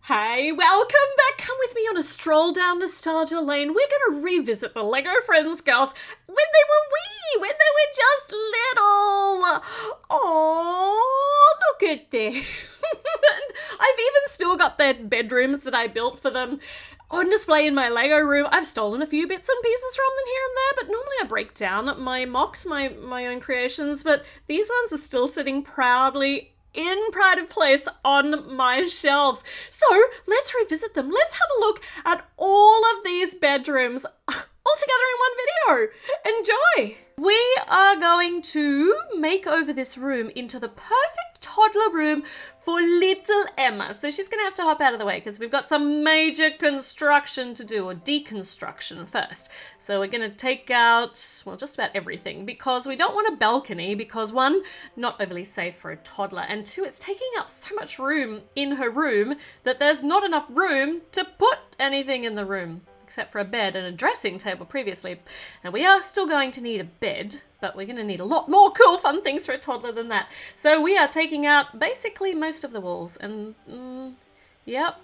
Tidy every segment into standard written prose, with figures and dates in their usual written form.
Hey, welcome back. Come with me on a stroll down nostalgia lane. We're going to revisit the Lego Friends girls when they were wee, when they were just little. Oh, look at them. I've even still got their bedrooms that I built for them on display in my Lego room. I've stolen a few bits and pieces from them here and there, but normally I break down my MOCs, my own creations, but these ones are still sitting proudly in pride of place on my shelves. So let's revisit them. Let's have a look at all of these bedrooms all together in one video. Enjoy! We are going to make over this room into the perfect toddler room for little Emma. So she's going to have to hop out of the way because we've got some major construction to do, or deconstruction first. So we're going to take out, well, just about everything, because we don't want a balcony because one, not overly safe for a toddler, and two, it's taking up so much room in her room that there's not enough room to put anything in the room, except for a bed and a dressing table previously. And we are still going to need a bed, but we're going to need a lot more cool fun things for a toddler than that. So we are taking out basically most of the walls. And yep,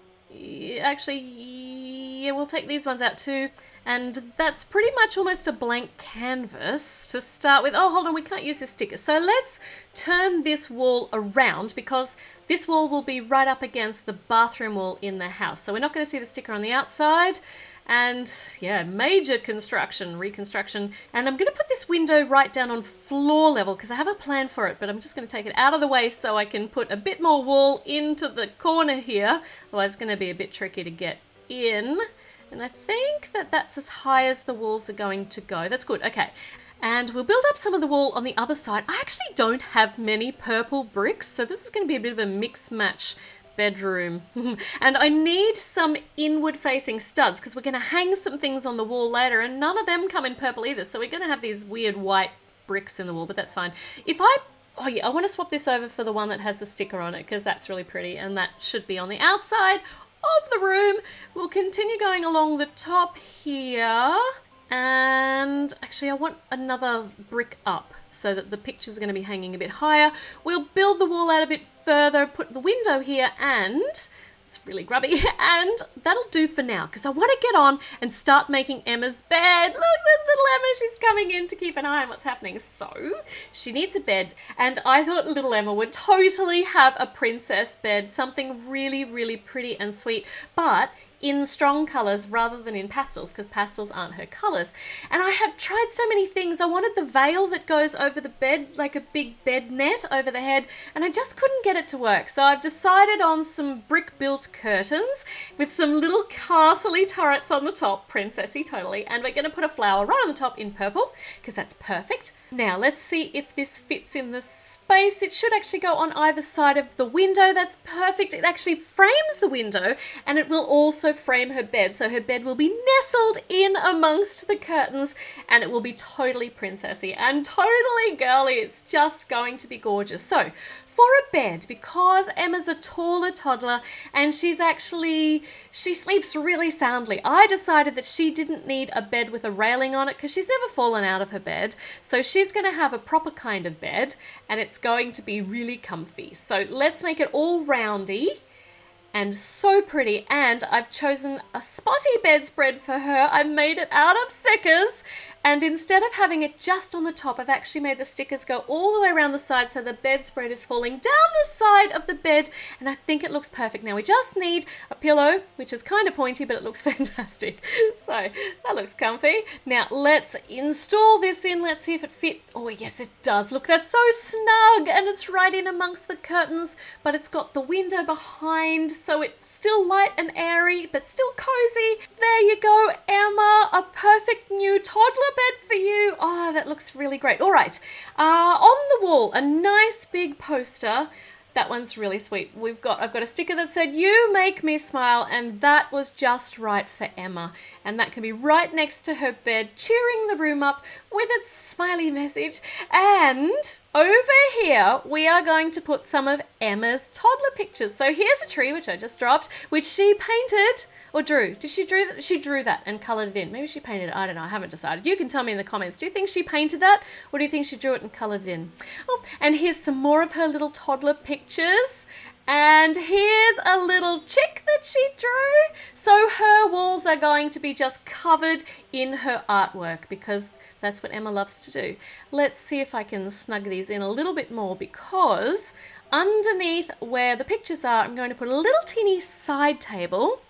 actually, yeah, we'll take these ones out too. And that's pretty much almost a blank canvas to start with. Oh, hold on, we can't use this sticker. So let's turn this wall around because this wall will be right up against the bathroom wall in the house. So we're not going to see the sticker on the outside. And yeah, major reconstruction. And I'm going to put this window right down on floor level because I have a plan for it, but I'm just going to take it out of the way so I can put a bit more wall into the corner here. Otherwise it's going to be a bit tricky to get in. And I think that that's as high as the walls are going to go. That's good. Okay. And we'll build up some of the wall on the other side. I actually don't have many purple bricks, so this is going to be a bit of a mix match bedroom. And I need some inward facing studs because we're going to hang some things on the wall later, and none of them come in purple either. So we're going to have these weird white bricks in the wall, but that's fine. Oh yeah, I want to swap this over for the one that has the sticker on it because that's really pretty, and that should be on the outside of the room. We'll continue going along the top here, and actually I want another brick up so that the pictures are going to be hanging a bit higher. We'll build the wall out a bit further, put the window here, and it's really grubby, and that'll do for now because I want to get on and start making Emma's bed. Look, there's little Emma. She's coming in to keep an eye on what's happening. So she needs a bed, and I thought little Emma would totally have a princess bed, something really, really pretty and sweet, but in strong colours rather than in pastels because pastels aren't her colours. And I had tried so many things. I wanted the veil that goes over the bed, like a big bed net over the head, and I just couldn't get it to work. So I've decided on some brick built curtains with some little castle-y turrets on the top, princessy totally, and we're going to put a flower right on the top in purple because that's perfect. Now let's see if this fits in the space. It should actually go on either side of the window. That's perfect. It actually frames the window, and it will also frame her bed. So her bed will be nestled in amongst the curtains, and it will be totally princessy and totally girly. It's just going to be gorgeous. So for a bed, because Emma's a taller toddler and she sleeps really soundly, I decided that she didn't need a bed with a railing on it because she's never fallen out of her bed. So she's going to have a proper kind of bed, and it's going to be really comfy. So let's make it all roundy and so pretty. And I've chosen a spotty bedspread for her. I made it out of stickers, and instead of having it just on the top, I've actually made the stickers go all the way around the side so the bedspread is falling down the side of the bed, and I think it looks perfect. Now we just need a pillow, which is kind of pointy, but it looks fantastic. So that looks comfy. Now let's install this in. Let's see if it fits. Oh yes, it does. Look, that's so snug, and it's right in amongst the curtains, but it's got the window behind, so it's still light and airy, but still cozy. There you go, Emma, a perfect new toddler bed for you. Oh, that looks really great. All right, on the wall, a nice big poster. That one's really sweet. I've got a sticker that said, "You make me smile," and that was just right for Emma. And that can be right next to her bed, cheering the room up with its smiley message. And over here, we are going to put some of Emma's toddler pictures. So here's a tree, which I just dropped, which she painted or drew. Did she drew that? She drew that and coloured it in. Maybe she painted it. I don't know. I haven't decided. You can tell me in the comments. Do you think she painted that, or do you think she drew it and coloured it in? Oh, and here's some more of her little toddler pictures. And here's a little chick that she drew. So her walls are going to be just covered in her artwork because that's what Emma loves to do. Let's see if I can snug these in a little bit more, because underneath where the pictures are, I'm going to put a little teeny side table,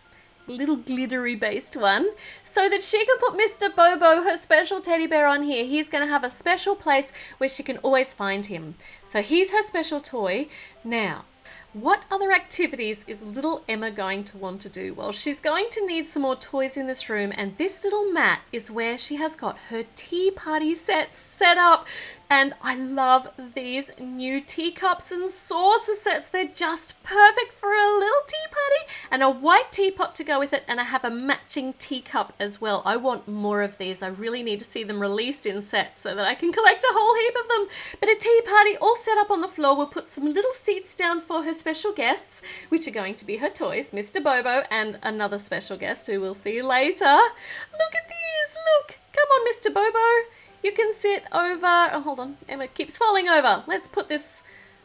a little glittery based one, so that she can put Mr. Bobo, her special teddy bear, on here. He's going to have a special place where she can always find him. So he's her special toy. Now, what other activities is little Emma going to want to do? Well, she's going to need some more toys in this room, and this little mat is where she has got her tea party sets set up. And I love these new teacups and saucer sets. They're just perfect for a little tea party, and a white teapot to go with it, and I have a matching teacup as well. I want more of these. I really need to see them released in sets so that I can collect a whole heap of them. But a tea party all set up on the floor. We'll put some little seats down for her special guests, which are going to be her toys, Mr. Bobo and another special guest who we'll see later. Look at these, look. Come on, Mr. Bobo. You can sit over, oh, hold on, Emma keeps falling over. Let's put this,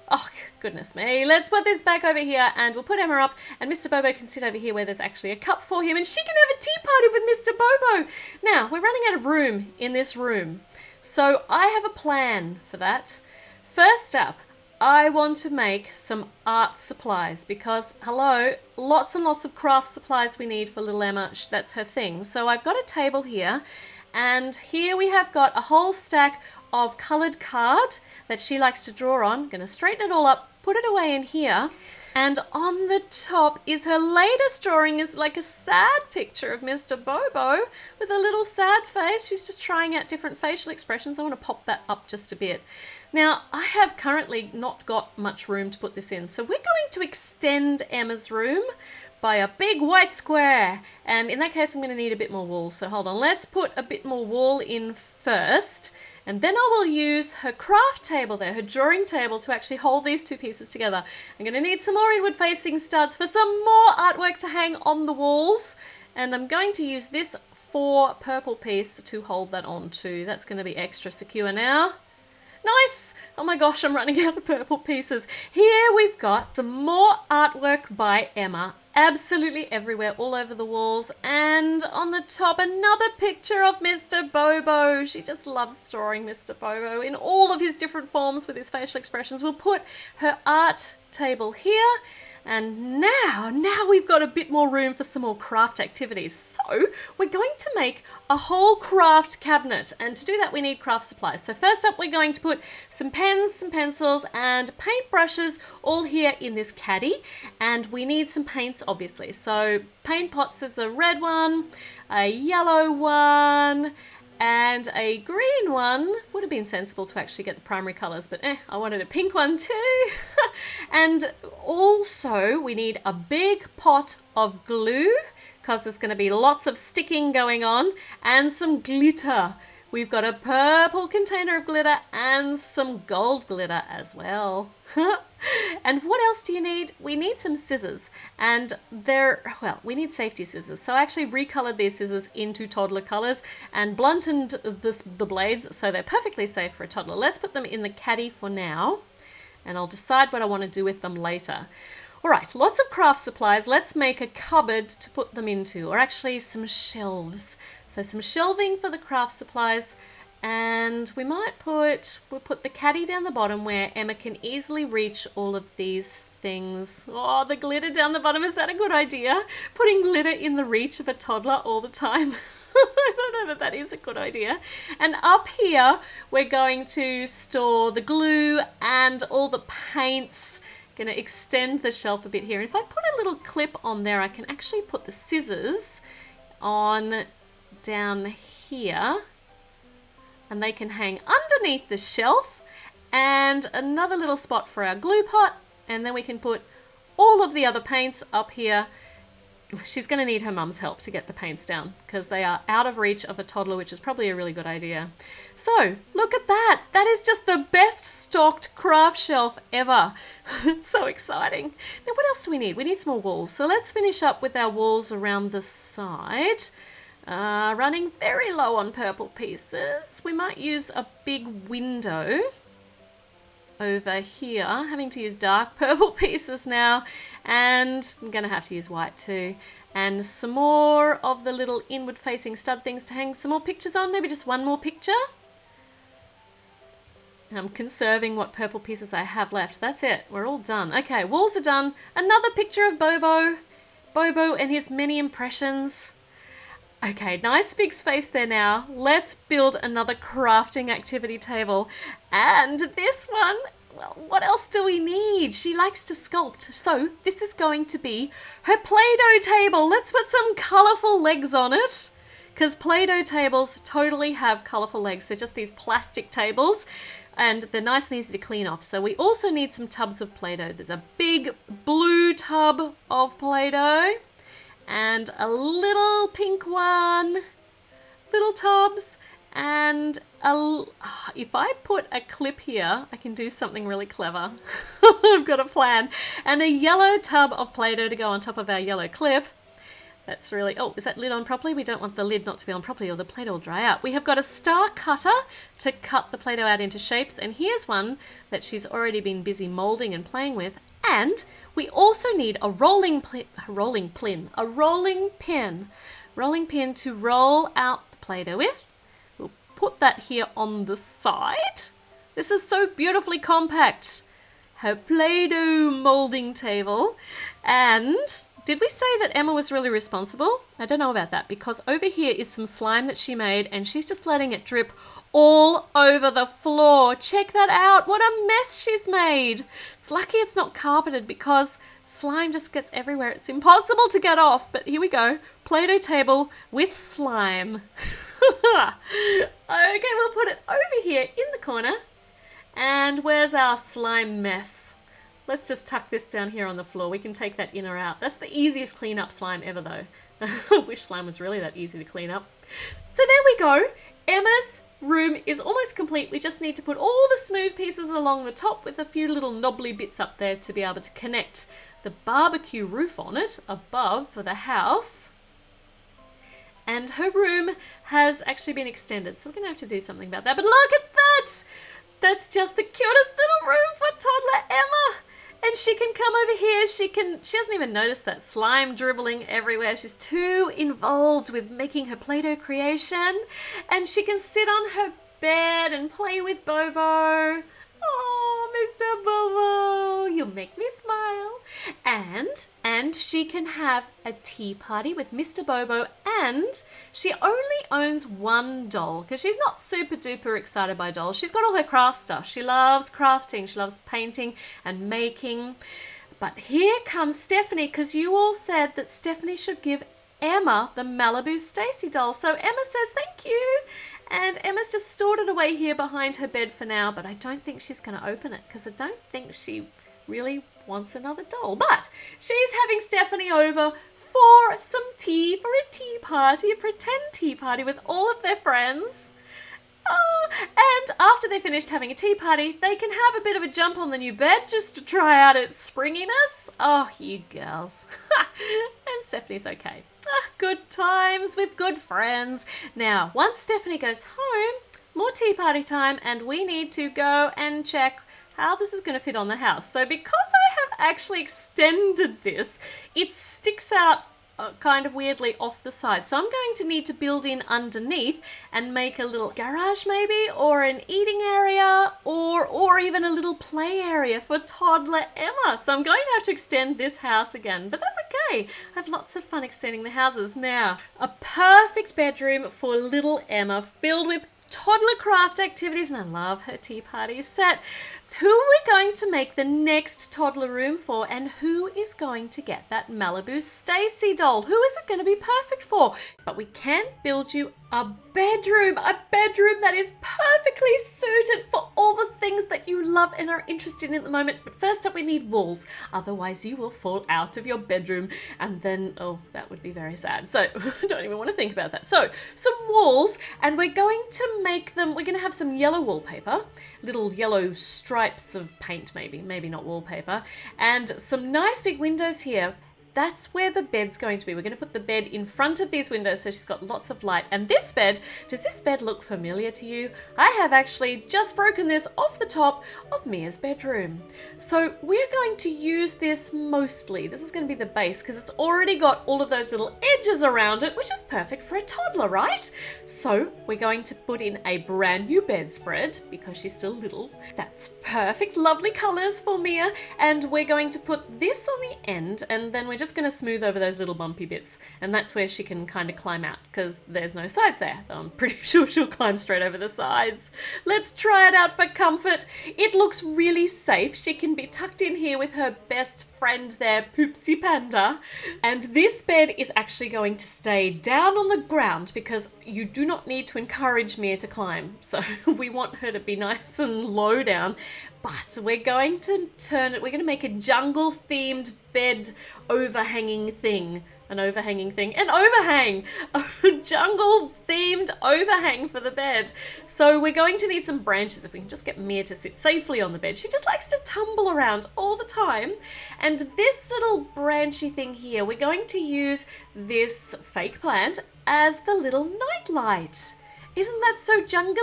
oh, goodness me. Let's put this back over here and we'll put Emma up, and Mr. Bobo can sit over here where there's actually a cup for him, and she can have a tea party with Mr. Bobo. Now, we're running out of room in this room, so I have a plan for that. First up, I want to make some art supplies because, hello, lots and lots of craft supplies we need for little Emma. That's her thing. So I've got a table here, and here we have got a whole stack of coloured card that she likes to draw on. I'm going to straighten it all up, put it away in here. And on the top is her latest drawing, is like a sad picture of Mr. Bobo with a little sad face. She's just trying out different facial expressions. I want to pop that up just a bit. Now, I have currently not got much room to put this in, so we're going to extend Emma's room by a big white square. And in that case, I'm going to need a bit more wool. So hold on, let's put a bit more wool in first. And then I will use her craft table there, her drawing table, to actually hold these two pieces together. I'm going to need some more inward facing studs for some more artwork to hang on the walls. And I'm going to use this 4 purple piece to hold that on too. That's going to be extra secure now. Nice! Oh my gosh, I'm running out of purple pieces. Here we've got some more artwork by Emma. Absolutely everywhere, all over the walls. And on the top, another picture of Mr. Bobo. She just loves drawing Mr. Bobo in all of his different forms with his facial expressions. We'll put her art table here. And now we've got a bit more room for some more craft activities. So we're going to make a whole craft cabinet. And to do that, we need craft supplies. So first up, we're going to put some pens, some pencils, and paintbrushes all here in this caddy. And we need some paints, obviously. So paint pots, there's a red one, a yellow one, and a green one. Would have been sensible to actually get the primary colours, but I wanted a pink one too. And also we need a big pot of glue because there's going to be lots of sticking going on, and some glitter. We've got a purple container of glitter and some gold glitter as well. And what else do you need? We need some scissors, and we need safety scissors. So I actually recolored these scissors into toddler colors and blunted the blades so they're perfectly safe for a toddler. Let's put them in the caddy for now, and I'll decide what I want to do with them later. All right, lots of craft supplies. Let's make a cupboard to put them into, or actually some shelves. So some shelving for the craft supplies, and we'll put the caddy down the bottom where Emma can easily reach all of these things. Oh, the glitter down the bottom, is that a good idea? Putting glitter in the reach of a toddler all the time. I don't know that is a good idea. And up here, we're going to store the glue and all the paints. Going to extend the shelf a bit here. If I put a little clip on there, I can actually put the scissors on down here, and they can hang underneath the shelf, and another little spot for our glue pot, and then we can put all of the other paints up here. She's going to need her mum's help to get the paints down because they are out of reach of a toddler, which is probably a really good idea. So look at that. That is just the best stocked craft shelf ever. It's so exciting. Now, what else do we need? We need some more walls. So let's finish up with our walls around the side. Running very low on purple pieces. We might use a big window over here, having to use dark purple pieces now, and I'm going to have to use white too. And some more of the little inward facing stud things to hang some more pictures on, maybe just one more picture. I'm conserving what purple pieces I have left. That's it, we're all done. Okay, walls are done. Another picture of Bobo and his many impressions. Okay, nice big space there now. Let's build another crafting activity table. And this one, well, what else do we need? She likes to sculpt, so this is going to be her Play-Doh table. Let's put some colourful legs on it, because Play-Doh tables totally have colourful legs. They're just these plastic tables, and they're nice and easy to clean off. So we also need some tubs of Play-Doh. There's a big blue tub of Play-Doh, and a little pink one, little tubs, and if I put a clip here, I can do something really clever. I've got a plan. And a yellow tub of Play-Doh to go on top of our yellow clip. That's really, oh, is that lid on properly? We don't want the lid not to be on properly or the Play-Doh will dry out. We have got a star cutter to cut the Play-Doh out into shapes, and here's one that she's already been busy molding and playing with. And we also need a rolling pin to roll out the Play-Doh with. We'll put that here on the side. This is so beautifully compact. Her Play-Doh molding table. And did we say that Emma was really responsible? I don't know about that, because over here is some slime that she made and she's just letting it drip all over the floor. Check that out. What a mess she's made. It's lucky it's not carpeted, because slime just gets everywhere. It's impossible to get off, but here we go. Play-Doh table with slime. Okay, we'll put it over here in the corner. And where's our slime mess? Let's just tuck this down here on the floor. We can take that in or out. That's the easiest clean up slime ever though. I wish slime was really that easy to clean up. So there we go. Emma's room is almost complete. We just need to put all the smooth pieces along the top with a few little knobbly bits up there to be able to connect the barbecue roof on it above for the house. And her room has actually been extended, so we're going to have to do something about that. But look at that! That's just the cutest little room for toddler Emma. And she can come over here, she hasn't even noticed that slime dribbling everywhere. She's too involved with making her Play-Doh creation. And she can sit on her bed and play with Bobo. Oh, Mr. Bobo, you make me smile. And she can have a tea party with Mr. Bobo, and she only owns one doll because she's not super duper excited by dolls. She's got all her craft stuff. She loves crafting. She loves painting and making. But here comes Stephanie, because you all said that Stephanie should give Emma the Malibu Stacy doll. So Emma says thank you. And Emma's just stored it away here behind her bed for now, but I don't think she's going to open it because I don't think she really wants another doll. But she's having Stephanie over for some tea, for a tea party, a pretend tea party with all of their friends. Oh, and after they finished having a tea party, they can have a bit of a jump on the new bed just to try out its springiness. Oh, you girls. And Stephanie's okay. Good times with good friends. Now, once Stephanie goes home, more tea party time, and we need to go and check how this is going to fit on the house. So because I have actually extended this, it sticks out kind of weirdly off the side. So I'm going to need to build in underneath and make a little garage maybe, or an eating area, or even a little play area for toddler Emma. So I'm going to have to extend this house again, but that's okay. I have lots of fun extending the houses. Now, a perfect bedroom for little Emma, filled with toddler craft activities, and I love her tea party set. Who are we going to make the next toddler room for, and who is going to get that Malibu Stacy doll? Who is it going to be perfect for? But we can build you a bedroom that is perfectly suited for all the things that you love and are interested in at the moment. But first up, we need walls, otherwise you will fall out of your bedroom, and then, oh, that would be very sad. So I don't even want to think about that. So some walls, and we're going to make them, we're going to have some yellow wallpaper, little yellow stripes of paint, maybe not wallpaper, and some nice big windows here. that's where the bed's going to be. We're going to put the bed in front of these windows so she's got lots of light. And this bed, does this bed look familiar to you? I have actually just broken this off the top of Mia's bedroom. So we're going to use this mostly. This is going to be the base because it's already got all of those little edges around it, which is perfect for a toddler, right? So we're going to put in a brand new bedspread because she's still little. That's perfect, lovely colors for Mia. And we're going to put this on the end, and then we're just going to smooth over those little bumpy bits, and that's where she can kind of climb out because there's no sides there. I'm pretty sure she'll climb straight over the sides. Let's try it out for comfort. It looks really safe. She can be tucked in here with her best friend there, Poopsie Panda. And this bed is actually going to stay down on the ground because you do not need to encourage Mia to climb. So we want her to be nice and low down, but we're going to turn it, we're going to make a jungle themed bed overhanging thing. An overhang, a jungle themed overhang for the bed. So we're going to need some branches if we can just get Mia to sit safely on the bed. She just likes to tumble around all the time. And this little branchy thing here, we're going to use this fake plant as the little nightlight. Isn't that so jungly?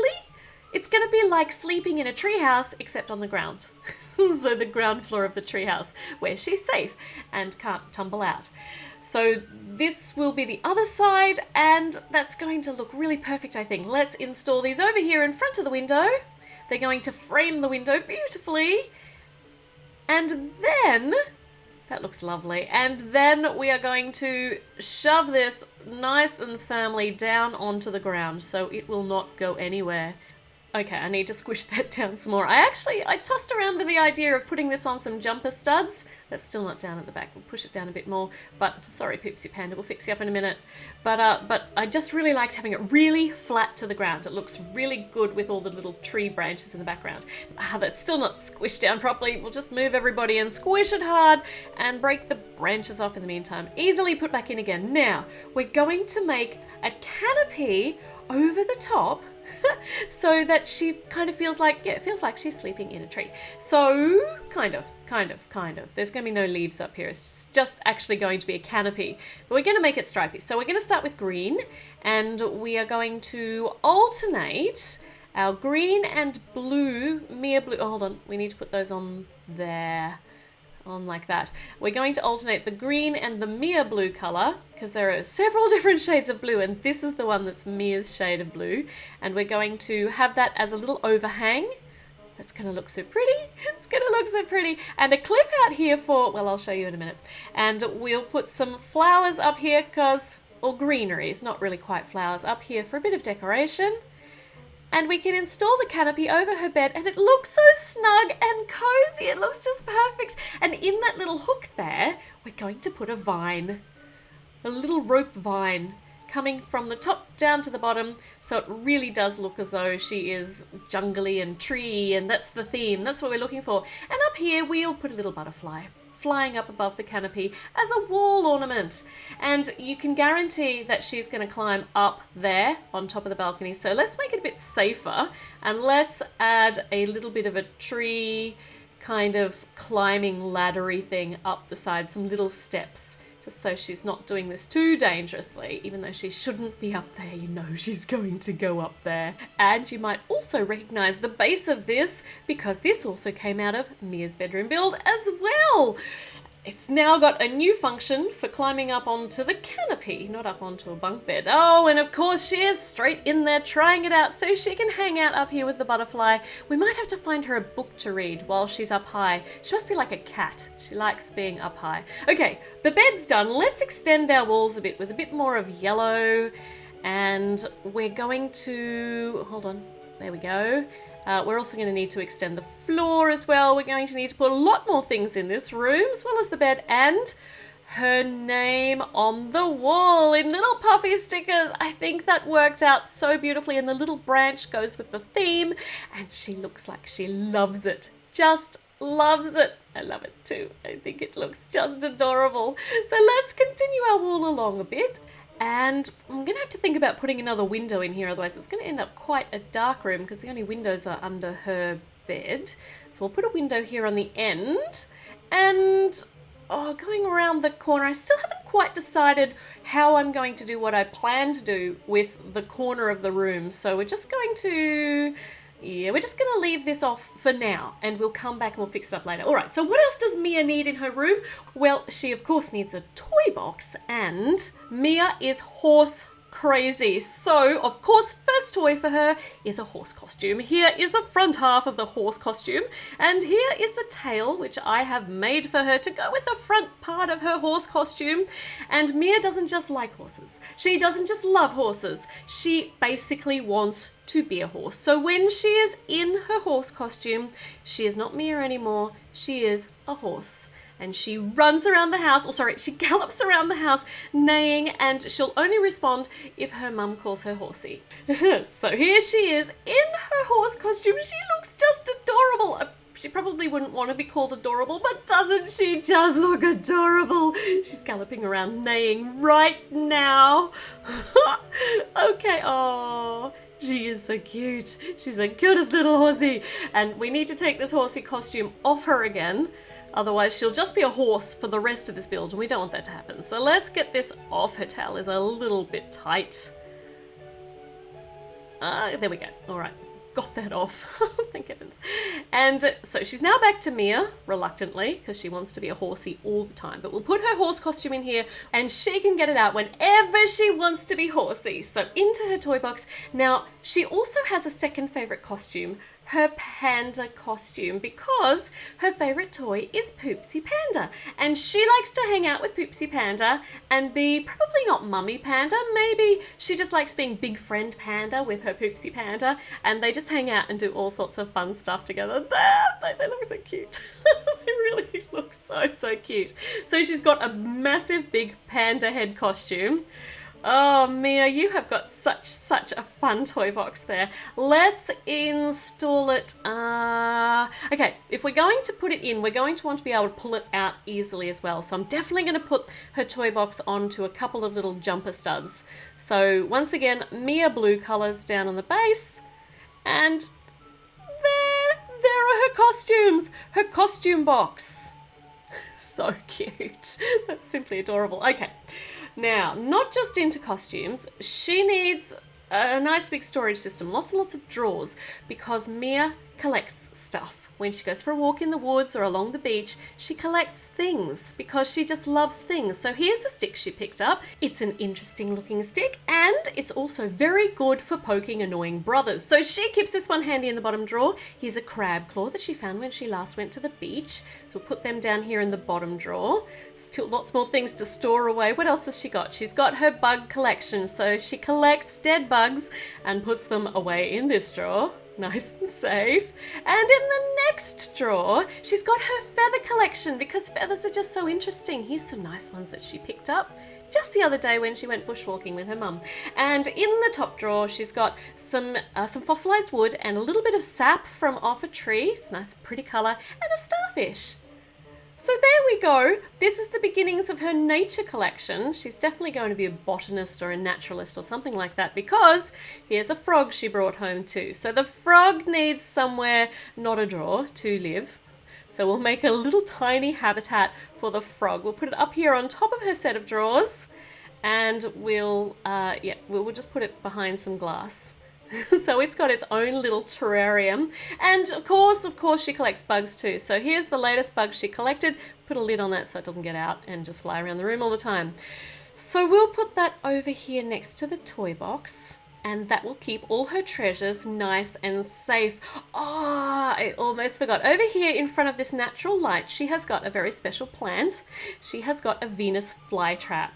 It's going to be like sleeping in a treehouse except on the ground. So the ground floor of the treehouse where she's safe and can't tumble out. So this will be the other side, and that's going to look really perfect, I think. Let's install these over here in front of the window. They're going to frame the window beautifully. And then, that looks lovely. And then we are going to shove this nice and firmly down onto the ground so it will not go anywhere. Okay, I need to squish that down some more. I tossed around with the idea of putting this on some jumper studs. That's still not down at the back. We'll push it down a bit more. But, sorry, Poopsie Panda, we'll fix you up in a minute. But I just really liked having it really flat to the ground. It looks really good with all the little tree branches in the background. That's still not squished down properly. We'll just move everybody and squish it hard and break the branches off in the meantime. Easily put back in again. Now, we're going to make a canopy over the top so that she kind of feels like, it feels like she's sleeping in a tree. So, kind of. There's going to be no leaves up here. It's just actually going to be a canopy. But we're going to make it stripy. So we're going to start with green, and we are going to alternate our green and blue, Mia blue. Oh, hold on, we need to put those on there. On like that. We're going to alternate the green and the Mia blue color because there are several different shades of blue, and this is the one that's Mia's shade of blue, and we're going to have that as a little overhang. That's going to look so pretty. It's going to look so pretty. And a clip out here for, well, I'll show you in a minute. And we'll put some flowers up here or greenery, it's not really quite flowers, up here for a bit of decoration. And we can install the canopy over her bed, and it looks so snug and cozy. It looks just perfect. And in that little hook there, we're going to put a vine, a little rope vine coming from the top down to the bottom. So it really does look as though she is jungly and tree, and that's the theme. That's what we're looking for. And up here, we'll put a little butterfly flying up above the canopy as a wall ornament. And you can guarantee that she's going to climb up there on top of the balcony. So let's make it a bit safer, and let's add a little bit of a tree kind of climbing laddery thing up the side, some little steps, just so she's not doing this too dangerously, even though she shouldn't be up there. You know she's going to go up there. And you might also recognize the base of this because this also came out of Mia's bedroom build as well. It's now got a new function for climbing up onto the canopy, not up onto a bunk bed. Oh, and of course she is straight in there trying it out so she can hang out up here with the butterfly. We might have to find her a book to read while she's up high. She must be like a cat. She likes being up high. Okay, the bed's done. Let's extend our walls a bit with a bit more of yellow. And we're going to, hold on, there we go. We're also going to need to extend the floor as well. We're going to need to put a lot more things in this room, as well as the bed, and her name on the wall in little puffy stickers. I think that worked out so beautifully, and the little branch goes with the theme, and she looks like she loves it. Just loves it. I love it too. I think it looks just adorable. So let's continue our wall along a bit. And I'm going to have to think about putting another window in here, otherwise it's going to end up quite a dark room because the only windows are under her bed. So we'll put a window here on the end, and going around the corner. I still haven't quite decided how I'm going to do what I plan to do with the corner of the room. So we're just going to leave this off for now, and we'll come back and we'll fix it up later. All right, so what else does Mia need in her room? Well, she of course needs a toy box, and Mia is horse crazy. So, of course, first toy for her is a horse costume. Here is the front half of the horse costume, and here is the tail, which I have made for her to go with the front part of her horse costume. And Mia doesn't just like horses. She doesn't just love horses. She basically wants to be a horse. So when she is in her horse costume, she is not Mia anymore. She is a horse. And she runs around the house, she gallops around the house, neighing, and she'll only respond if her mum calls her horsey. So here she is in her horse costume. She looks just adorable. She probably wouldn't want to be called adorable, but doesn't she just look adorable? She's galloping around neighing right now. Okay, oh, she is so cute. She's the cutest little horsey. And we need to take this horsey costume off her again. Otherwise, she'll just be a horse for the rest of this build, and we don't want that to happen. So let's get this off. Her tail is a little bit tight. There we go. All right. Got that off. Thank heavens. And so she's now back to Mia, reluctantly, because she wants to be a horsey all the time. But we'll put her horse costume in here, and she can get it out whenever she wants to be horsey. So into her toy box. Now, she also has a second favorite costume, her panda costume, because her favorite toy is Poopsie Panda, and she likes to hang out with Poopsie Panda and be probably not Mummy Panda, maybe she just likes being big friend Panda with her Poopsie Panda, and they just hang out and do all sorts of fun stuff together. They look so cute. They really look so cute. So she's got a massive big panda head costume. Oh, Mia, you have got such a fun toy box there. Let's install it. Okay, if we're going to put it in, we're going to want to be able to pull it out easily as well. So I'm definitely going to put her toy box onto a couple of little jumper studs. So once again, Mia blue colors down on the base. And there are her costumes. Her costume box. So cute. That's simply adorable. Okay. Now, not just into costumes, she needs a nice big storage system, lots and lots of drawers, because Mia collects stuff. When she goes for a walk in the woods or along the beach, she collects things because she just loves things. So here's a stick she picked up. It's an interesting looking stick, and it's also very good for poking annoying brothers. So she keeps this one handy in the bottom drawer. Here's a crab claw that she found when she last went to the beach. So we'll put them down here in the bottom drawer. Still lots more things to store away. What else has she got? She's got her bug collection. So she collects dead bugs and puts them away in this drawer. Nice and safe. And in the next drawer, she's got her feather collection, because feathers are just so interesting. Here's some nice ones that she picked up just the other day when she went bushwalking with her mum. And in the top drawer, she's got some fossilized wood and a little bit of sap from off a tree. It's a nice pretty color, and a starfish. So there we go. This is the beginnings of her nature collection. She's definitely going to be a botanist or a naturalist or something like that, because here's a frog she brought home too. So the frog needs somewhere, not a drawer, to live. So we'll make a little tiny habitat for the frog. We'll put it up here on top of her set of drawers, and we'll just put it behind some glass. So it's got its own little terrarium. And of course, she collects bugs too. So here's the latest bug she collected. Put a lid on that so it doesn't get out and just fly around the room all the time. So we'll put that over here next to the toy box, and that will keep all her treasures nice and safe. Oh, I almost forgot. Over here in front of this natural light, she has got a very special plant. She has got a Venus flytrap.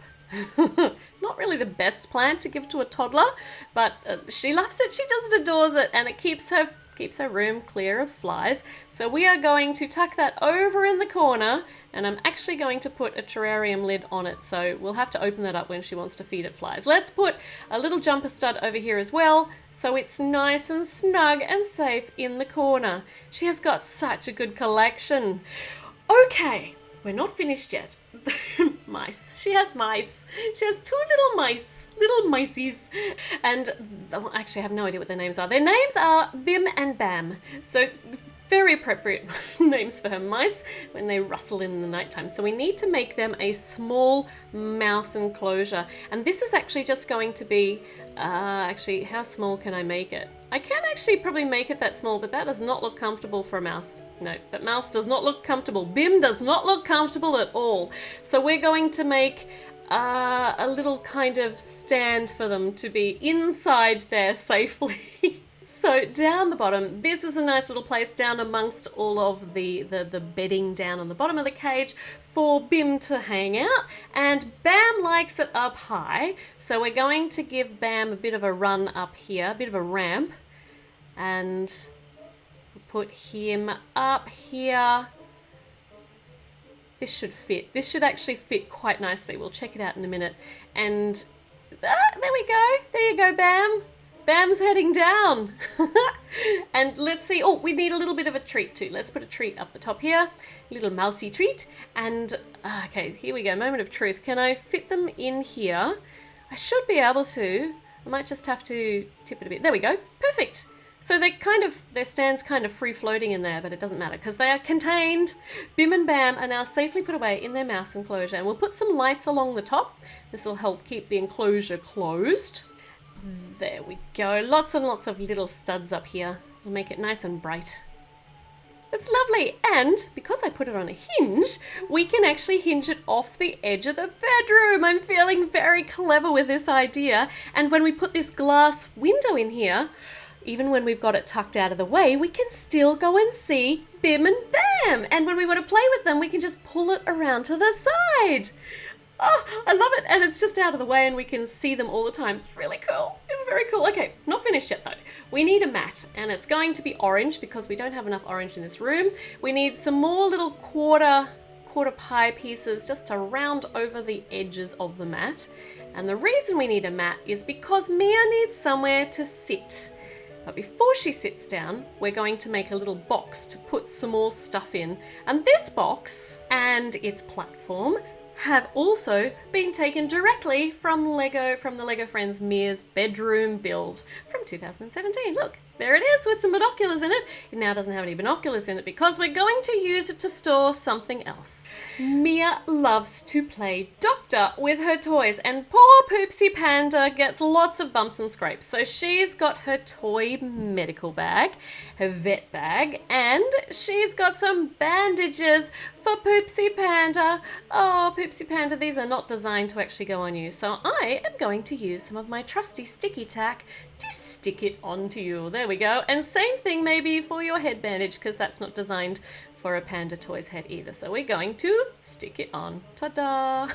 Not really the best plant to give to a toddler, but she loves it, she just adores it, and it keeps her room clear of flies. So we are going to tuck that over in the corner, and I'm actually going to put a terrarium lid on it, so we'll have to open that up when she wants to feed it flies. Let's put a little jumper stud over here as well, so it's nice and snug and safe in the corner. She has got such a good collection. Okay, we're not finished yet. Mice. She has mice. She has two little mice. Little miceys. And actually I have no idea what their names are. Their names are Bim and Bam. So Very appropriate names for her mice when they rustle in the nighttime. So we need to make them a small mouse enclosure. And this is actually just going to be, actually, how small can I make it? I can actually probably make it that small, but that does not look comfortable for a mouse. No, that mouse does not look comfortable. Bim does not look comfortable at all. So we're going to make a little kind of stand for them to be inside there safely. So down the bottom, this is a nice little place down amongst all of the bedding down on the bottom of the cage for Bim to hang out. And Bam likes it up high. So we're going to give Bam a bit of a run up here, a bit of a ramp. And put him up here. This should fit. This should actually fit quite nicely. We'll check it out in a minute. And there we go. There you go, Bam. Bam's heading down. And let's see. Oh, we need a little bit of a treat too. Let's put a treat up the top here. A little mousy treat. And, okay, here we go. Moment of truth. Can I fit them in here? I should be able to. I might just have to tip it a bit. There we go. Perfect. So their stand's kind of free floating in there, but it doesn't matter because they are contained. Bim and Bam are now safely put away in their mouse enclosure. And we'll put some lights along the top. This will help keep the enclosure closed. There we go. Lots and lots of little studs up here. We'll make it nice and bright. It's lovely. And because I put it on a hinge, we can actually hinge it off the edge of the bedroom. I'm feeling very clever with this idea. And when we put this glass window in here, even when we've got it tucked out of the way, we can still go and see Bim and Bam. And when we want to play with them, we can just pull it around to the side. Oh, I love it. And it's just out of the way and we can see them all the time. It's really cool. It's very cool. Okay, not finished yet though. We need a mat and it's going to be orange because we don't have enough orange in this room. We need some more little quarter pie pieces just to round over the edges of the mat. And the reason we need a mat is because Mia needs somewhere to sit. But before she sits down, we're going to make a little box to put some more stuff in. And this box and its platform have also been taken directly from the Lego Friends Mia's bedroom build from 2017. Look, there it is with some binoculars in it. It now doesn't have any binoculars in it because we're going to use it to store something else. Mia loves to play doctor with her toys and poor Poopsie Panda gets lots of bumps and scrapes. So she's got her toy medical bag, her vet bag, and she's got some bandages for Poopsie Panda. Oh, Poopsie Panda, these are not designed to actually go on you. So I am going to use some of my trusty sticky tack to stick it onto you. There we go. And same thing maybe for your head bandage because that's not designed for a panda toy's head either. So we're going to stick it on. Ta-da!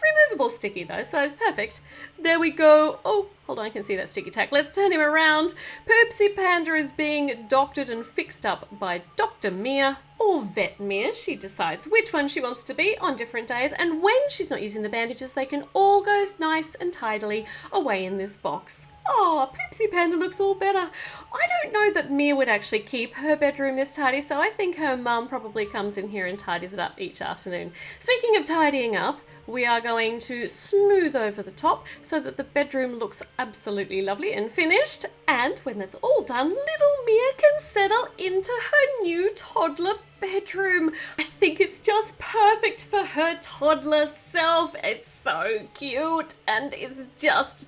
Removable sticky though, so it's perfect. There we go. Oh, hold on, I can see that sticky tack. Let's turn him around. Poopsie Panda is being doctored and fixed up by Dr. Mia or Vet Mia. She decides which one she wants to be on different days, and when she's not using the bandages, they can all go nice and tidily away in this box. Oh, Poopsie Panda looks all better. I don't know that Mia would actually keep her bedroom this tidy, so I think her mum probably comes in here and tidies it up each afternoon. Speaking of tidying up, we are going to smooth over the top so that the bedroom looks absolutely lovely and finished. And when that's all done, little Mia can settle into her new toddler bedroom. I think it's just perfect for her toddler self. It's so cute and it's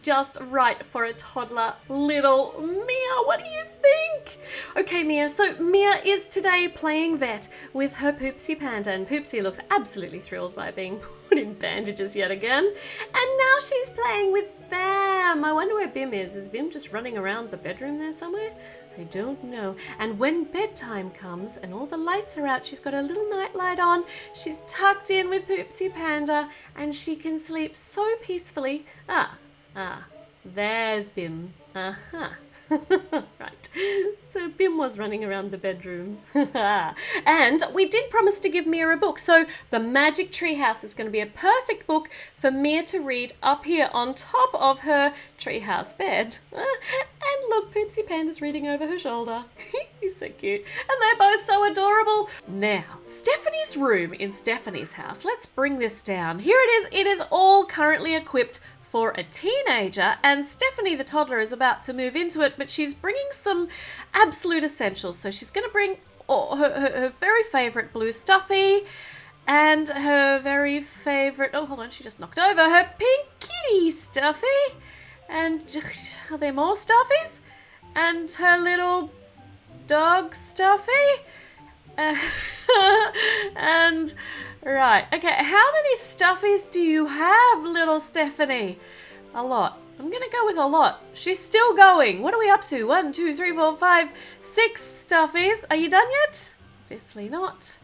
just right for a toddler little Mia. What do you think? Okay, Mia, so Mia is today playing vet with her Poopsie Panda, and Poopsie looks absolutely thrilled by being put in bandages yet again. And now she's playing with Bam. I wonder where Bim is. Is Bim just running around the bedroom there somewhere? I don't know. And when bedtime comes and all the lights are out, she's got her little night light on. She's tucked in with Poopsie Panda and she can sleep so peacefully. There's Bim. Right. So Bim was running around the bedroom. And we did promise to give Mia a book. So the Magic Treehouse is going to be a perfect book for Mia to read up here on top of her treehouse bed. And look, Poopsie Panda's reading over her shoulder. He's so cute. And they're both so adorable. Now, Stephanie's room in Stephanie's house. Let's bring this down. Here it is. It is all currently equipped for a teenager, and Stephanie the toddler is about to move into it, but she's bringing some absolute essentials. So she's going to bring her very favourite blue stuffy, and her very favourite, oh hold on, she just knocked over, her pink kitty stuffy, and are there more stuffies? And her little dog stuffy, and right, okay, how many stuffies do you have, little Stephanie? A lot. I'm gonna go with a lot. She's still going. What are we up to? 1, 2, 3, 4, 5, 6 stuffies. Are you done yet? Obviously not.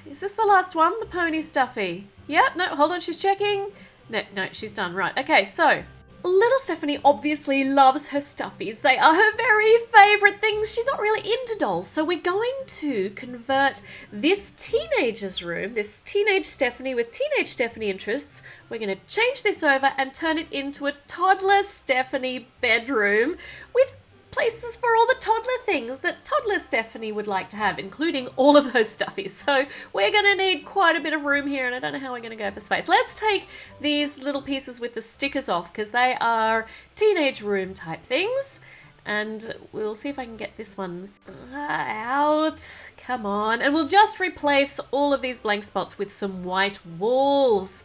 Is this the last one? The pony stuffy? Yeah, no, hold on, she's checking. No, she's done. Right, okay, so little Stephanie obviously loves her stuffies. They are her very favourite things. She's not really into dolls. So we're going to convert this teenager's room, this teenage Stephanie with teenage Stephanie interests, we're going to change this over and turn it into a toddler Stephanie bedroom with places for all the toddler things that toddler Stephanie would like to have, including all of those stuffies. So we're going to need quite a bit of room here, and I don't know how we're going to go for space. Let's take these little pieces with the stickers off because they are teenage room type things, and we'll see if I can get this one out. Come on. And we'll just replace all of these blank spots with some white walls.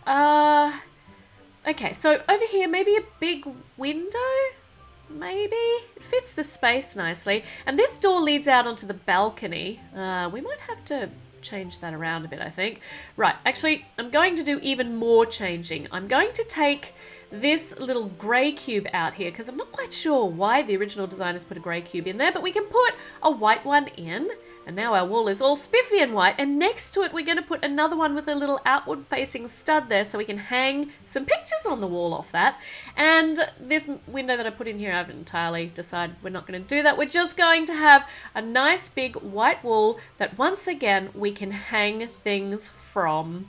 Okay, so over here, maybe a big window? Maybe? It fits the space nicely. And this door leads out onto the balcony. We might have to change that around a bit, I think. Right, actually, I'm going to do even more changing. I'm going to take this little grey cube out here because I'm not quite sure why the original designers put a grey cube in there, but we can put a white one in. And now our wall is all spiffy and white, and next to it we're going to put another one with a little outward facing stud there so we can hang some pictures on the wall off that. And this window that I put in here, I haven't entirely decided we're not going to do that. We're just going to have a nice big white wall that once again we can hang things from.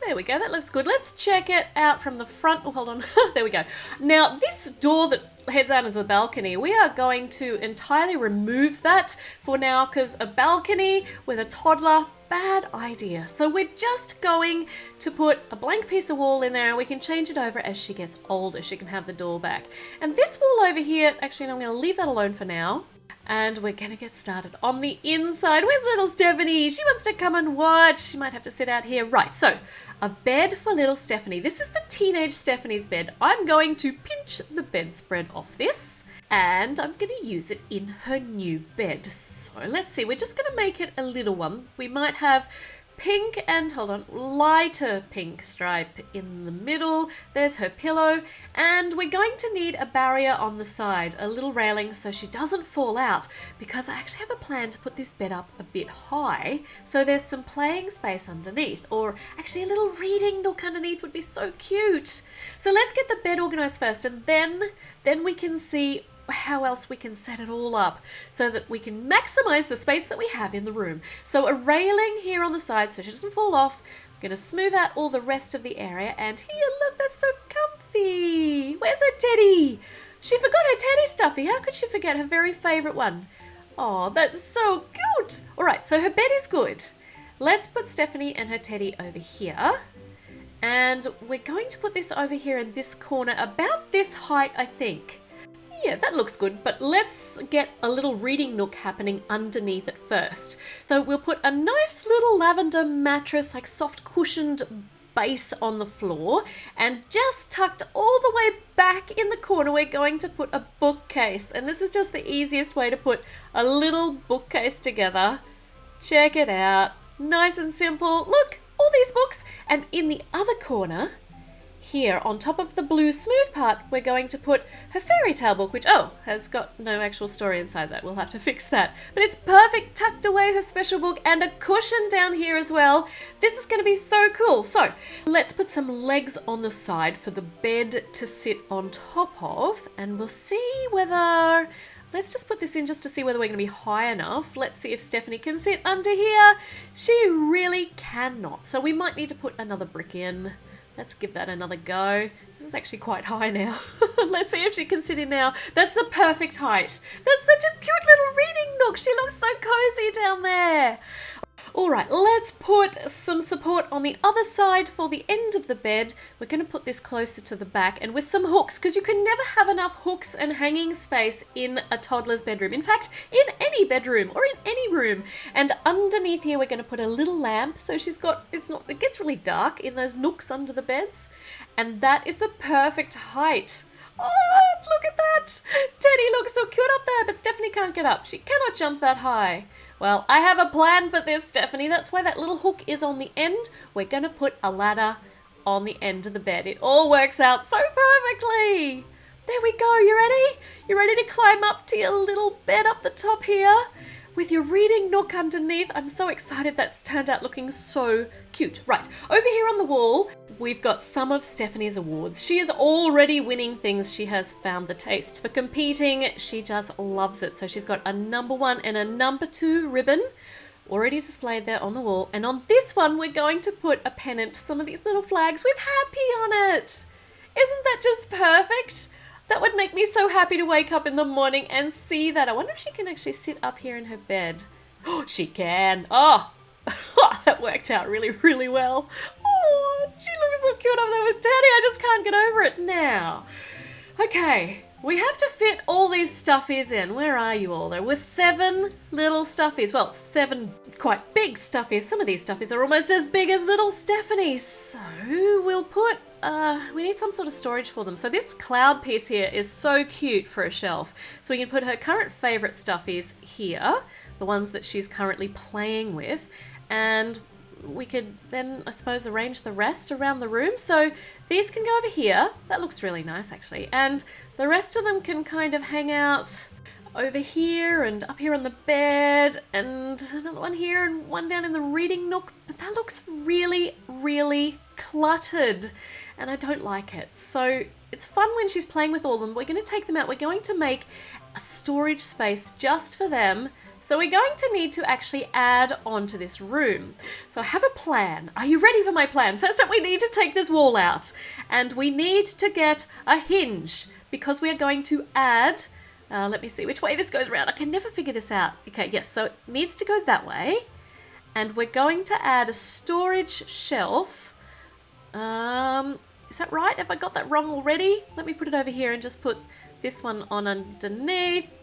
There we go, that looks good. Let's check it out from the front. Oh, hold on. There we go. Now, this door that heads out into the balcony, we are going to entirely remove that for now because a balcony with a toddler, bad idea. So we're just going to put a blank piece of wall in there and we can change it over as she gets older. She can have the door back. And this wall over here, actually, I'm going to leave that alone for now. And we're going to get started on the inside. Where's little Stephanie? She wants to come and watch. She might have to sit out here. Right, so a bed for little Stephanie. This is the teenage Stephanie's bed. I'm going to pinch the bedspread off this and I'm going to use it in her new bed. So let's see. We're just going to make it a little one. We might have pink and, hold on, lighter pink stripe in the middle. There's her pillow. And we're going to need a barrier on the side, a little railing so she doesn't fall out, because I actually have a plan to put this bed up a bit high so there's some playing space underneath, or actually a little reading nook underneath would be so cute. So let's get the bed organized first, and then we can see how else we can set it all up so that we can maximize the space that we have in the room. So a railing here on the side so she doesn't fall off. I'm going to smooth out all the rest of the area, and here, look, that's so comfy. Where's her teddy? She forgot her teddy stuffy. How could she forget her very favorite one? Oh, that's so cute. All right, so her bed is good. Let's put Stephanie and her teddy over here. And we're going to put this over here in this corner, about this height, I think. Yeah, that looks good, but let's get a little reading nook happening underneath it first. So we'll put a nice little lavender mattress, like soft cushioned base on the floor, and just tucked all the way back in the corner we're going to put a bookcase. And this is just the easiest way to put a little bookcase together. Check it out. Nice and simple. Look, all these books. And in the other corner, here on top of the blue smooth part, we're going to put her fairy tale book, which, has got no actual story inside that. We'll have to fix that. But it's perfect, tucked away, her special book, and a cushion down here as well. This is going to be so cool. So let's put some legs on the side for the bed to sit on top of, and we'll see whether... Let's just put this in just to see whether we're going to be high enough. Let's see if Stephanie can sit under here. She really cannot. So we might need to put another brick in. Let's give that another go. This is actually quite high now. Let's see if she can sit in now. That's the perfect height. That's such a cute little reading nook. She looks so cozy down there. All right, let's put some support on the other side for the end of the bed. We're going to put this closer to the back and with some hooks, because you can never have enough hooks and hanging space in a toddler's bedroom. In fact, in any bedroom or in any room. And underneath here, we're going to put a little lamp. So it gets really dark in those nooks under the beds. And that is the perfect height. Oh, look at that. Teddy looks so cute up there, but Stephanie can't get up. She cannot jump that high. Well, I have a plan for this, Stephanie. That's why that little hook is on the end. We're going to put a ladder on the end of the bed. It all works out so perfectly. There we go. You ready? You ready to climb up to your little bed up the top here? With your reading nook underneath. I'm so excited. That's turned out looking so cute. Right, over here on the wall, we've got some of Stephanie's awards. She is already winning things. She has found the taste for competing. She just loves it. So she's got a number 1 and a number 2 ribbon already displayed there on the wall. And on this one, we're going to put a pennant, some of these little flags with happy on it. Isn't that just perfect? That would make me so happy to wake up in the morning and see that. I wonder if she can actually sit up here in her bed. Oh, she can. Oh, that worked out really, really well. Oh, she looks so cute up there with Daddy. I just can't get over it now. Okay, we have to fit all these stuffies in. Where are you all? There were 7 little stuffies. Well, 7 quite big stuffies. Some of these stuffies are almost as big as little Stephanie. So we'll put... we need some sort of storage for them. So this cloud piece here is so cute for a shelf. So we can put her current favorite stuffies here, the ones that she's currently playing with, and we could then, I suppose, arrange the rest around the room. So these can go over here. That looks really nice, actually. And the rest of them can kind of hang out over here and up here on the bed, and another one here and one down in the reading nook. But that looks really, really cluttered, and I don't like it. So it's fun when she's playing with all of them. We're going to take them out. We're going to make a storage space just for them. So we're going to need to actually add on to this room. So I have a plan. Are you ready for my plan? First up, we need to take this wall out, and we need to get a hinge because we are going to add... let me see which way this goes around. I can never figure this out. Okay, yes, so it needs to go that way. And we're going to add a storage shelf. Is that right? Have I got that wrong already? Let me put it over here and just put this one on underneath.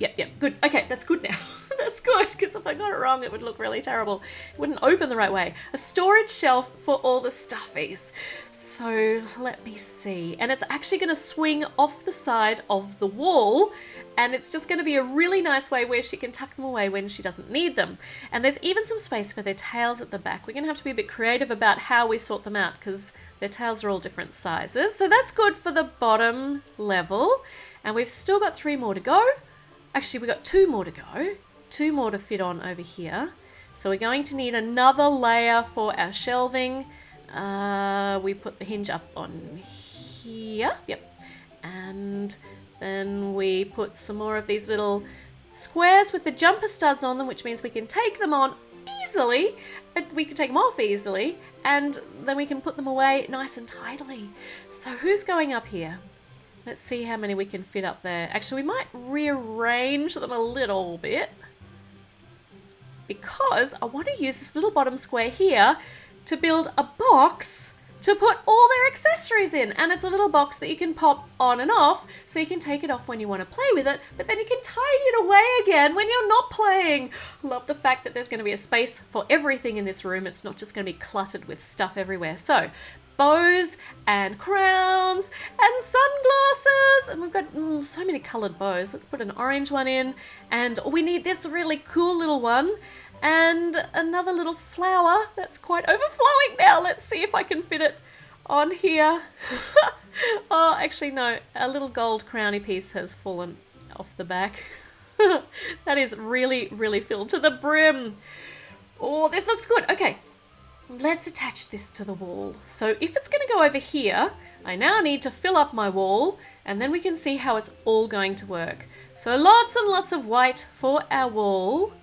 Yep. Good. Okay, that's good now. That's good, because if I got it wrong, it would look really terrible. It wouldn't open the right way. A storage shelf for all the stuffies. So let me see. And it's actually going to swing off the side of the wall, and it's just going to be a really nice way where she can tuck them away when she doesn't need them. And there's even some space for their tails at the back. We're going to have to be a bit creative about how we sort them out because their tails are all different sizes. So that's good for the bottom level. And we've still got 3 more to go. Actually, we've got 2 more to go. 2 more to fit on over here. So we're going to need another layer for our shelving. We put the hinge up on here. Yep. And then we put some more of these little squares with the jumper studs on them, which means we can take them on easily. We can take them off easily. And then we can put them away nice and tidily. So who's going up here? Let's see how many we can fit up there. Actually, we might rearrange them a little bit because I want to use this little bottom square here to build a box to put all their accessories in. And it's a little box that you can pop on and off, so you can take it off when you want to play with it, but then you can tidy it away again when you're not playing. Love the fact that there's going to be a space for everything in this room. It's not just going to be cluttered with stuff everywhere. So bows and crowns and sunglasses, and we've got so many coloured bows. Let's put an orange one in, and we need this really cool little one and another little flower that's quite overflowing now. Let's see if I can fit it on here. Oh, actually no, a little gold crowny piece has fallen off the back. That is really, really filled to the brim. Oh, this looks good. Okay, let's attach this to the wall. So if it's going to go over here, I now need to fill up my wall, and then we can see how it's all going to work. So lots and lots of white for our wall.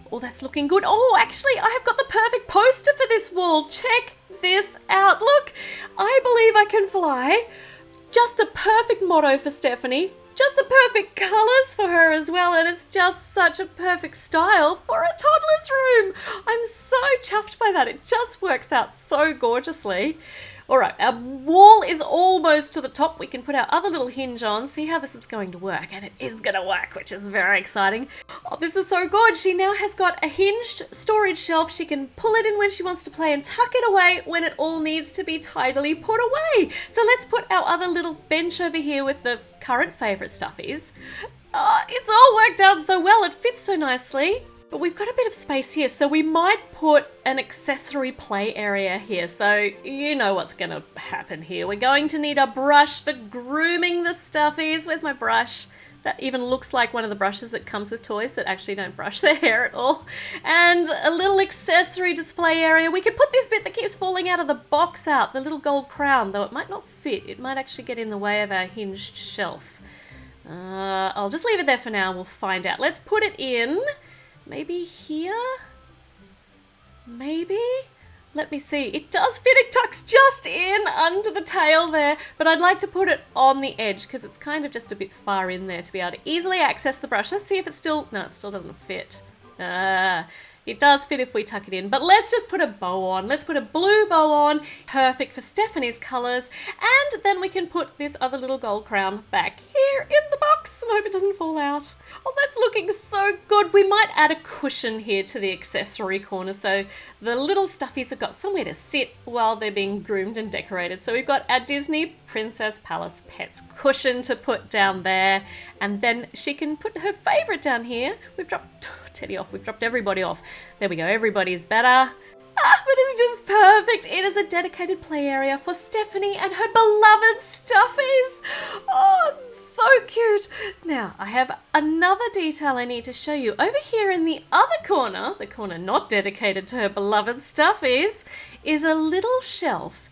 Oh, that's looking good. Oh, actually, I have got the perfect poster for this wall. Check this out. Look, I believe I can fly. Just the perfect motto for Stephanie. just the perfect colours for her as well, and it's just such a perfect style for a toddler's room. I'm so chuffed by that. It just works out so gorgeously. All right, our wall is almost to the top. We can put our other little hinge on, see how this is going to work, and it is going to work, which is very exciting. Oh, this is so good. She now has got a hinged storage shelf. She can pull it in when she wants to play and tuck it away when it all needs to be tidily put away. So let's put our other little bench over here with the current favourite stuffies. It's all worked out so well. It fits so nicely. But we've got a bit of space here, so we might put an accessory play area here. So you know what's going to happen here. We're going to need a brush for grooming the stuffies. Where's my brush? That even looks like one of the brushes that comes with toys that actually don't brush their hair at all. And a little accessory display area. We could put this bit that keeps falling out of the box out, the little gold crown, though it might not fit. It might actually get in the way of our hinged shelf. I'll just leave it there for now. We'll find out. Let's put it in. Maybe here? Maybe? Let me see. It does fit. It tucks just in under the tail there, but I'd like to put it on the edge because it's kind of just a bit far in there to be able to easily access the brush. Let's see if it still... No, it still doesn't fit. It does fit if we tuck it in, but let's just put a bow on. Let's put a blue bow on, perfect for Stephanie's colours, and then we can put this other little gold crown back here in the box. I hope it doesn't fall out. Oh, that's looking so good. We might add a cushion here to the accessory corner so the little stuffies have got somewhere to sit while they're being groomed and decorated. So we've got our Disney Princess Palace Pets cushion to put down there, and then she can put her favourite down here. We've dropped Teddy off. We've dropped everybody off. There we go. Everybody's better. But it's just perfect. It is a dedicated play area for Stephanie and her beloved stuffies. Oh, it's so cute. Now, I have another detail I need to show you. Over here in the other corner, the corner not dedicated to her beloved stuffies, is a little shelf.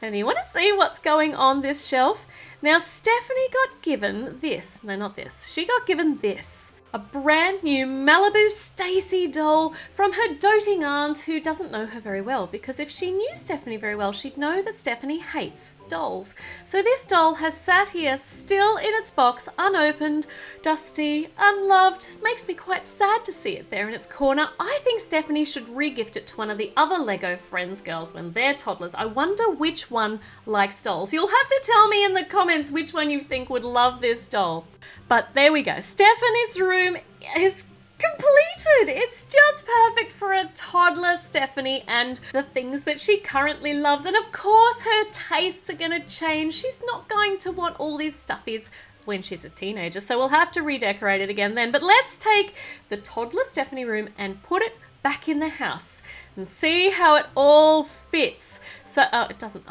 And you want to see what's going on this shelf? Now, Stephanie got given this. No, not this. She got given this. A brand new Malibu Stacy doll from her doting aunt who doesn't know her very well, because if she knew Stephanie very well, she'd know that Stephanie hates dolls. So this doll has sat here still in its box, unopened, dusty, unloved. It makes me quite sad to see it there in its corner. I think Stephanie should re-gift it to one of the other Lego Friends girls when they're toddlers. I wonder which one likes dolls. You'll have to tell me in the comments which one you think would love this doll. But there we go. Stephanie's room is completed. It's just perfect for a toddler Stephanie and the things that she currently loves. And of course her tastes are going to change. She's not going to want all these stuffies when she's a teenager, so we'll have to redecorate it again then. But let's take the toddler Stephanie room and put it back in the house and see how it all fits. So it doesn't...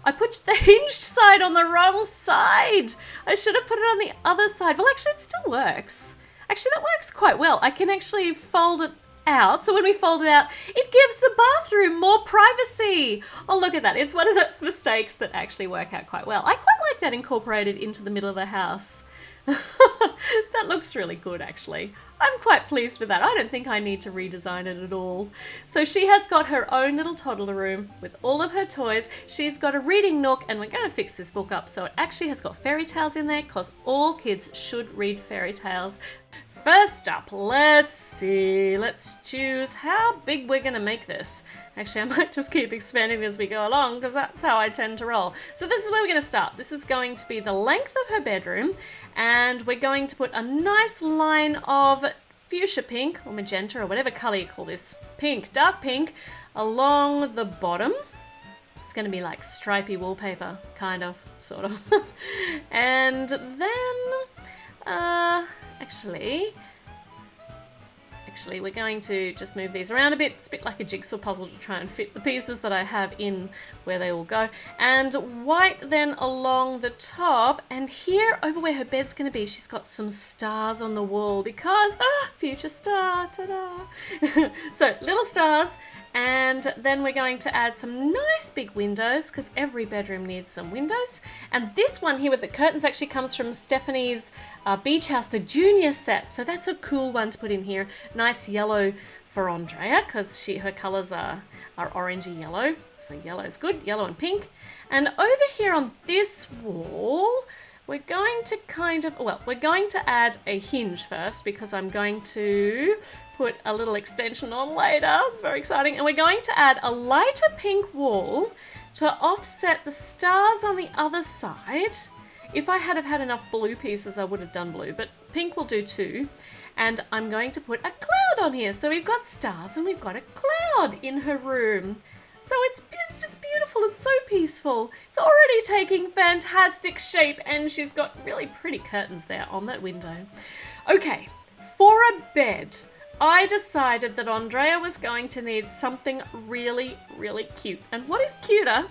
I put the hinged side on the wrong side. I should have put it on the other side. Well, actually, it still works. Actually, that works quite well. I can actually fold it out. So when we fold it out, it gives the bathroom more privacy. Oh, look at that. It's one of those mistakes that actually work out quite well. I quite like that incorporated into the middle of the house. That looks really good, actually. I'm quite pleased with that. I don't think I need to redesign it at all. So she has got her own little toddler room with all of her toys. She's got a reading nook, and we're going to fix this book up so it actually has got fairy tales in there, because all kids should read fairy tales. First up, let's see. Let's choose how big we're going to make this. Actually, I might just keep expanding as we go along, because that's how I tend to roll. So this is where we're going to start. This is going to be the length of her bedroom, and we're going to put a nice line of fuchsia pink or magenta or whatever color you call this, pink, dark pink, along the bottom. It's going to be like stripy wallpaper, kind of, sort of. And then, actually, we're going to just move these around a bit. It's a bit like a jigsaw puzzle to try and fit the pieces that I have in where they all go. And white then along the top, and here over where her bed's going to be, she's got some stars on the wall because, future star, ta-da! So little stars. And then we're going to add some nice big windows, because every bedroom needs some windows. And this one here with the curtains actually comes from Stephanie's Beach House, the junior set. So that's a cool one to put in here. Nice yellow for Andrea, because her colours are orangey yellow. So yellow is good, yellow and pink. And over here on this wall, we're going to we're going to add a hinge first because I'm going to put a little extension on later. It's very exciting. And we're going to add a lighter pink wool to offset the stars on the other side. If I had have had enough blue pieces, I would have done blue, but pink will do too. And I'm going to put a cloud on here. So we've got stars and we've got a cloud in her room. So it's just beautiful. It's so peaceful. It's already taking fantastic shape, and she's got really pretty curtains there on that window. Okay, for a bed, I decided that Andrea was going to need something really, really cute. And what is cuter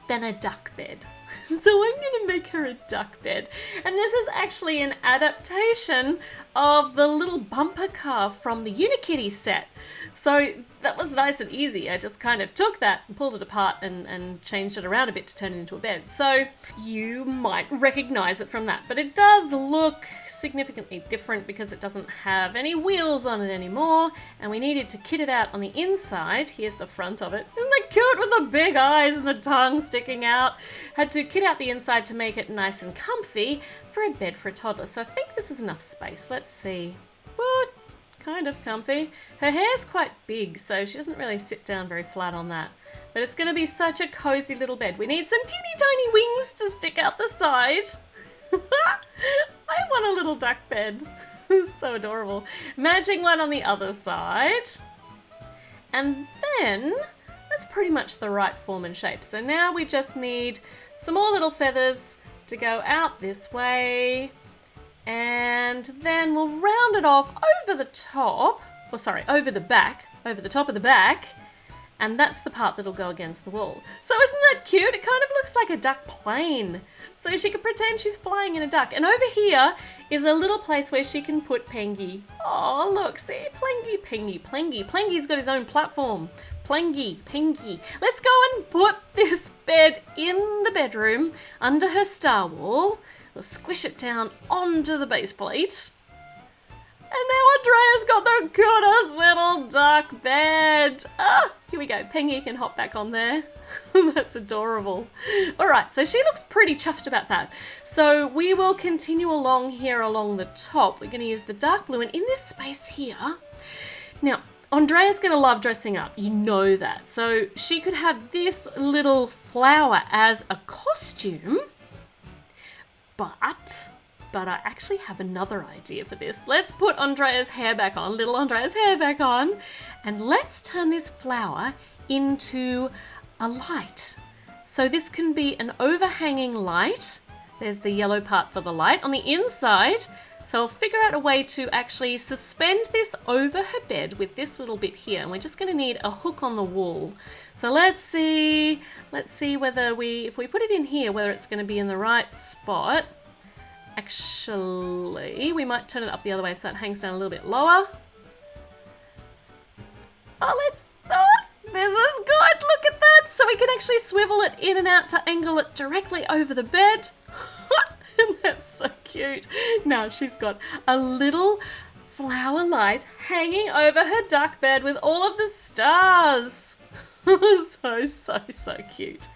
than a duck bed? So I'm going to make her a duck bed. And this is actually an adaptation of the little bumper car from the Unikitty set. So that was nice and easy. I just kind of took that and pulled it apart and changed it around a bit to turn it into a bed. So you might recognize it from that. But it does look significantly different because it doesn't have any wheels on it anymore. And we needed to kit it out on the inside. Here's the front of it. Isn't that cute with the big eyes and the tongue sticking out? Had to kit out the inside to make it nice and comfy for a bed for a toddler. So I think this is enough space. Let's see. What? Kind of comfy. Her hair's quite big, so she doesn't really sit down very flat on that. But it's going to be such a cozy little bed. We need some teeny tiny wings to stick out the side. I want a little duck bed. So adorable. Matching one on the other side. And then that's pretty much the right form and shape. So now we just need some more little feathers to go out this way. And then we'll round it off over the top, over the top of the back, and that's the part that'll go against the wall. So isn't that cute? It kind of looks like a duck plane. So she can pretend she's flying in a duck. And over here is a little place where she can put Pengy. Oh, look, see? Plengy's got his own platform. Pengy. Let's go and put this bed in the bedroom under her star wall. We'll squish it down onto the base plate. And now Andrea's got the cutest little duck bed. Here we go. Pengy can hop back on there. That's adorable. All right, so she looks pretty chuffed about that. So we will continue along here along the top. We're going to use the dark blue, and in this space here. Now, Andrea's going to love dressing up. You know that. So she could have this little flower as a costume. But I actually have another idea for this. Let's put Andrea's hair back on, little Andrea's hair back on, and let's turn this flower into a light. So this can be an overhanging light. There's the yellow part for the light on the inside. So I'll figure out a way to actually suspend this over her bed with this little bit here. And we're just going to need a hook on the wall. So let's see whether if we put it in here, whether it's going to be in the right spot. Actually, we might turn it up the other way so it hangs down a little bit lower. Oh, this is good. Look at that. So we can actually swivel it in and out to angle it directly over the bed. And that's so cute. Now she's got a little flower light hanging over her duck bed with all of the stars. So cute.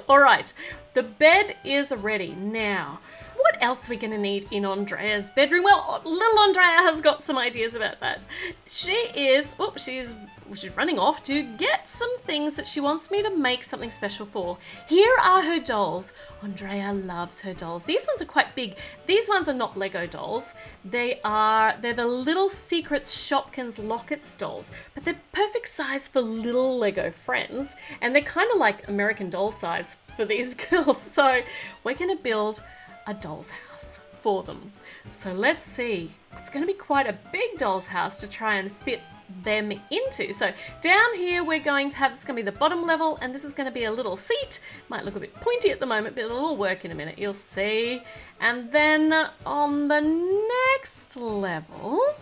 All right, the bed is ready. Now, what else are we going to need in Andrea's bedroom? Well, little Andrea has got some ideas about that. She's running off to get some things that she wants me to make something special for. Here are her dolls. Andrea loves her dolls. These ones are quite big. These ones are not Lego dolls. They're the little Secrets Shopkins Lockets dolls, but they're perfect size for little Lego friends, and they're kind of like American Doll size for these girls. So we're going to build a doll's house for them. So let's see. It's going to be quite a big doll's house to try and fit them into. So down here we're going to have, this is going to be the bottom level, and this is going to be a little seat. Might look a bit pointy at the moment, but it'll work in a minute, you'll see. And then on the next level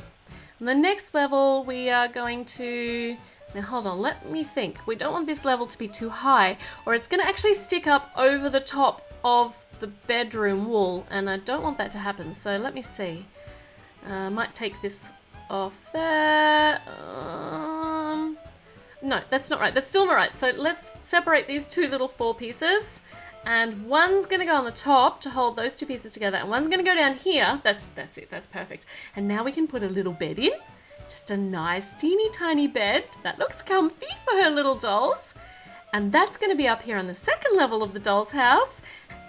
we are going to, now hold on, let me think. We don't want this level to be too high, or it's going to actually stick up over the top of the bedroom wall, and I don't want that to happen. So let me see. Might take this off there. No, that's not right. That's still not right. So let's separate these two little 4 pieces And one's going to go on the top to hold those two pieces together. And one's going to go down here. That's it. That's perfect. And now we can put a little bed in. Just a nice teeny tiny bed. That looks comfy for her little dolls. And that's going to be up here on the second level of the doll's house.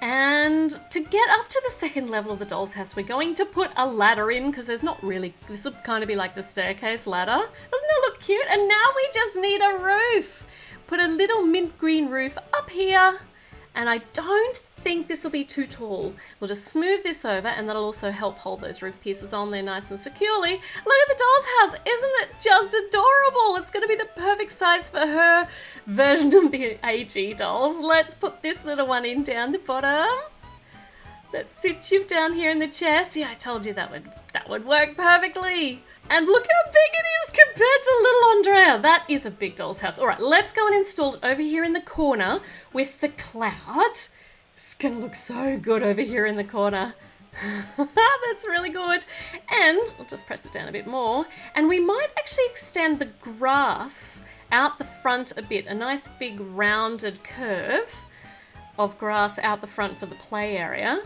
And to get up to the second level of the doll's house, we're going to put a ladder in because there's not really, this will kind of be like the staircase ladder. Doesn't that look cute? And now we just need a roof. Put a little mint green roof up here. And I don't think this will be too tall. We'll just smooth this over and that'll also help hold those roof pieces on there nice and securely. Look at the doll's house. Isn't it just adorable? It's going to be the perfect size for her version of the AG dolls. Let's put this little one in down the bottom. Let's sit you down here in the chair. See, I told you that would work perfectly. And look how big it is compared to little Andrea. That is a big doll's house. All right, let's go and install it over here in the corner with the cloud. It's going to look so good over here in the corner. That's really good. And I'll just press it down a bit more. And we might actually extend the grass out the front a bit. A nice big rounded curve of grass out the front for the play area.